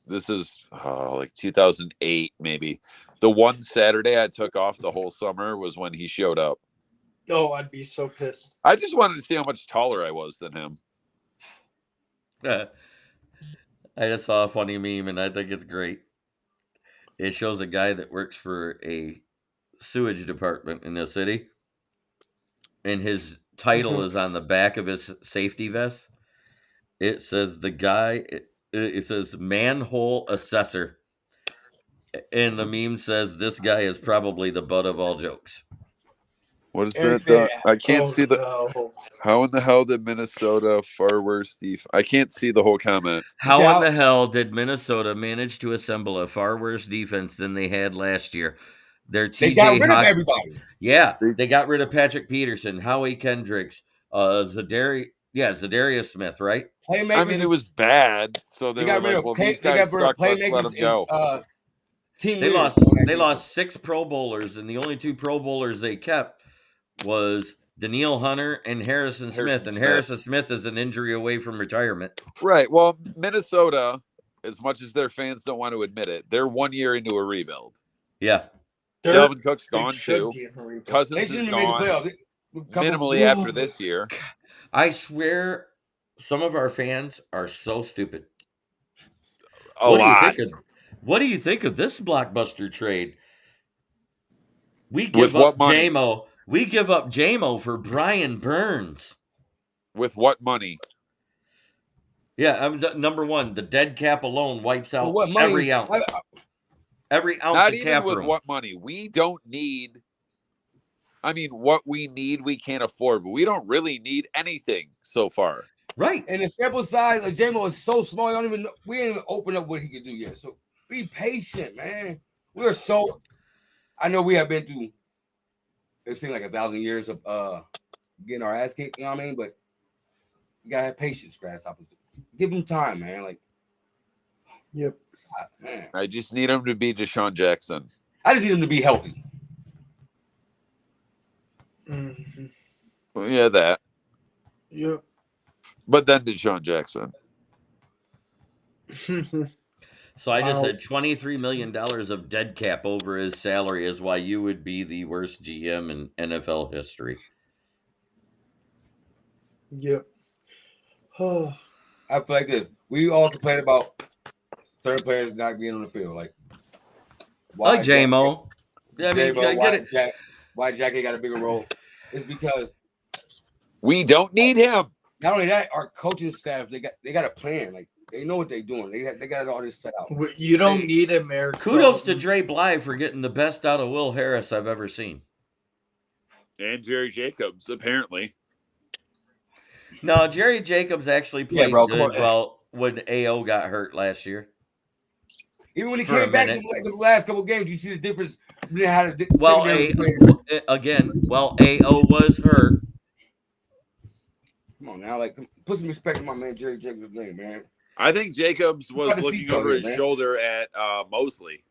F: This is like 2008, maybe. The one Saturday I took off the whole summer was when he showed up.
C: Oh, I'd be so pissed.
F: I just wanted to see how much taller I was than him.
A: I just saw a funny meme and I think it's great. It shows a guy that works for a sewage department in the city, and his title is on the back of his safety vest. It says it says manhole assessor, and the meme says this guy is probably the butt of all jokes.
F: What is
D: Eric
F: that?
D: said-
F: I can't
C: Oh,
F: see the.
C: no.
F: How in the hell did Minnesota far worse I can't see the whole comment.
A: How
D: Yeah.
A: in the hell did Minnesota manage to assemble a far worse defense than they had last year? Their
D: They got
A: TJ
D: rid of
A: Hawk-
D: everybody.
A: Yeah, they got rid of Patrick Peterson, Howie Kendricks, Zadarius Smith, right?
D: Playmakers.
F: I mean, it was bad. So they
D: They
F: were
D: got rid
F: like,
D: of
F: well,
D: play,
F: these
D: they
F: guys
D: got rid of
F: suck. Let's let
D: playmakers
F: them go.
D: and team
A: They
D: leaders
A: lost.
D: on that
A: They
D: defense.
A: lost 6 Pro Bowlers, and the only 2 Pro Bowlers they kept was Daniil Hunter and Harrison Smith. And Harrison Smith is an injury away from retirement.
F: Right. Well, Minnesota, as much as their fans don't want to admit it, they're 1 year into a rebuild.
A: Yeah,
F: Delvin Cook's
C: They
F: gone
C: should
F: too.
C: be in a rebuild.
D: They
F: Cousins is
D: shouldn't have made the
F: gone.
D: playoffs.
F: Minimally
C: Ooh.
F: after this year.
A: I swear, some of our fans are so stupid.
F: A
A: What do you
F: lot.
A: think what do you think of this blockbuster trade? We
F: With
A: give
F: what
A: up
F: money?
A: JMO. We give up JMO for Brian Burns.
F: With what money?
A: Yeah, I was number one. The dead cap alone wipes out
D: what money?
A: every ounce. Every ounce
F: Not
A: of
F: even
A: cap
F: with
A: room.
F: what money. We don't need. I mean, what we need, we can't afford, but we don't really need anything so far.
A: Right.
D: And the sample size of JMO is so small. I don't even know, we ain't even open up what he could do yet. So be patient, man. We're so. I know we have been through. It seems like 1,000 years of getting our ass kicked. You know what I mean? But you gotta have patience, grasshoppers. Give him time, man. Like,
C: Yep.
D: Man,
F: I just need him to be Deshaun Jackson.
D: I just need him to be healthy.
C: Mm-hmm.
F: Well, yeah, that.
C: Yep.
F: But then Deshaun Jackson.
A: So I just
C: Wow.
A: said $23 million of dead cap over his salary is why you would be the worst GM in NFL history.
C: Yep. Oh.
D: I feel like this. We all complain about certain players not being on the field. Like,
A: Like JMO. I mean,
D: J-Mo,
A: get it.
D: why Jack ain't got a bigger role? It's because
F: We don't need him.
D: not only that, our coaching staff they got a plan. Like they know what they're doing. They got all this set out.
C: You don't
A: Hey,
C: need him, Eric.
A: Kudos to Dre Bly for getting the best out of Will Harris I've ever seen.
F: And Jerry Jacobs, apparently.
A: No, Jerry Jacobs actually played good well when AO got hurt last year.
D: Even when he
A: For a
D: came back
A: minute.
D: in the last couple of games, you see the difference.
A: Well, AO was hurt.
D: Come on now, like put some respect on my man Jerry Jacobs' name, man.
F: I think Jacobs was looking over his
D: man.
F: shoulder at Mosley.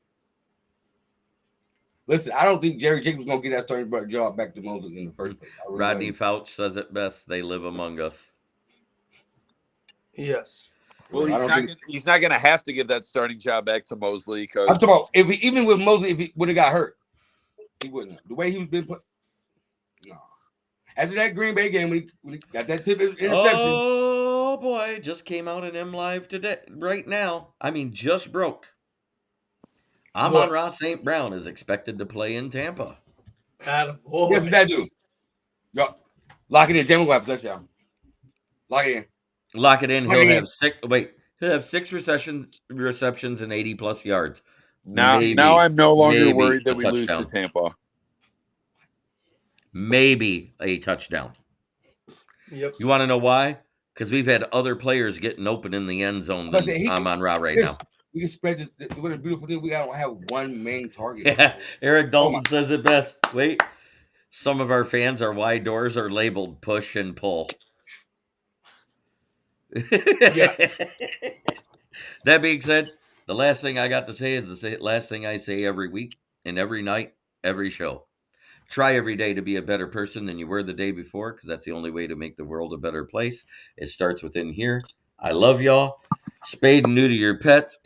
D: Listen, I don't think Jerry Jacobs gonna get that starting job back to Mosley in the first place. Really
A: Rodney Fouch says it best. They live among us.
C: Yes.
F: Well, he's not going to have to give that starting job back to Mosley because
D: I'm talking about even with Mosley, if he would have got hurt, he wouldn't. The way he's been put, no. After that Green Bay game, when he got that tip interception.
A: Oh boy, just came out in M Live today, right now. I mean, just broke. Amon-Ra St. Brown is expected to play in Tampa.
C: Adam.
D: Guess what that do? Yo, lock it in. James will have possession. Lock it in.
A: Lock it in. He'll have six receptions and 80+ yards.
F: now I'm no longer worried that we lose to Tampa.
A: Maybe a touchdown.
C: Yep.
A: You want to know why? Because we've had other players getting open in the end zone than Amon-Ra right now.
D: We can spread this. What a beautiful thing. We don't have one main target.
A: Yeah, Eric Dalton says it best. Wait, some of our fans are wide doors are labeled push and pull.
C: Yes.
A: That being said, the last thing I got to say is the last thing I say every week and every night, every show. Try every day to be a better person than you were the day before, because that's the only way to make the world a better place. It starts within here. I love y'all. Spade and neuter your pets.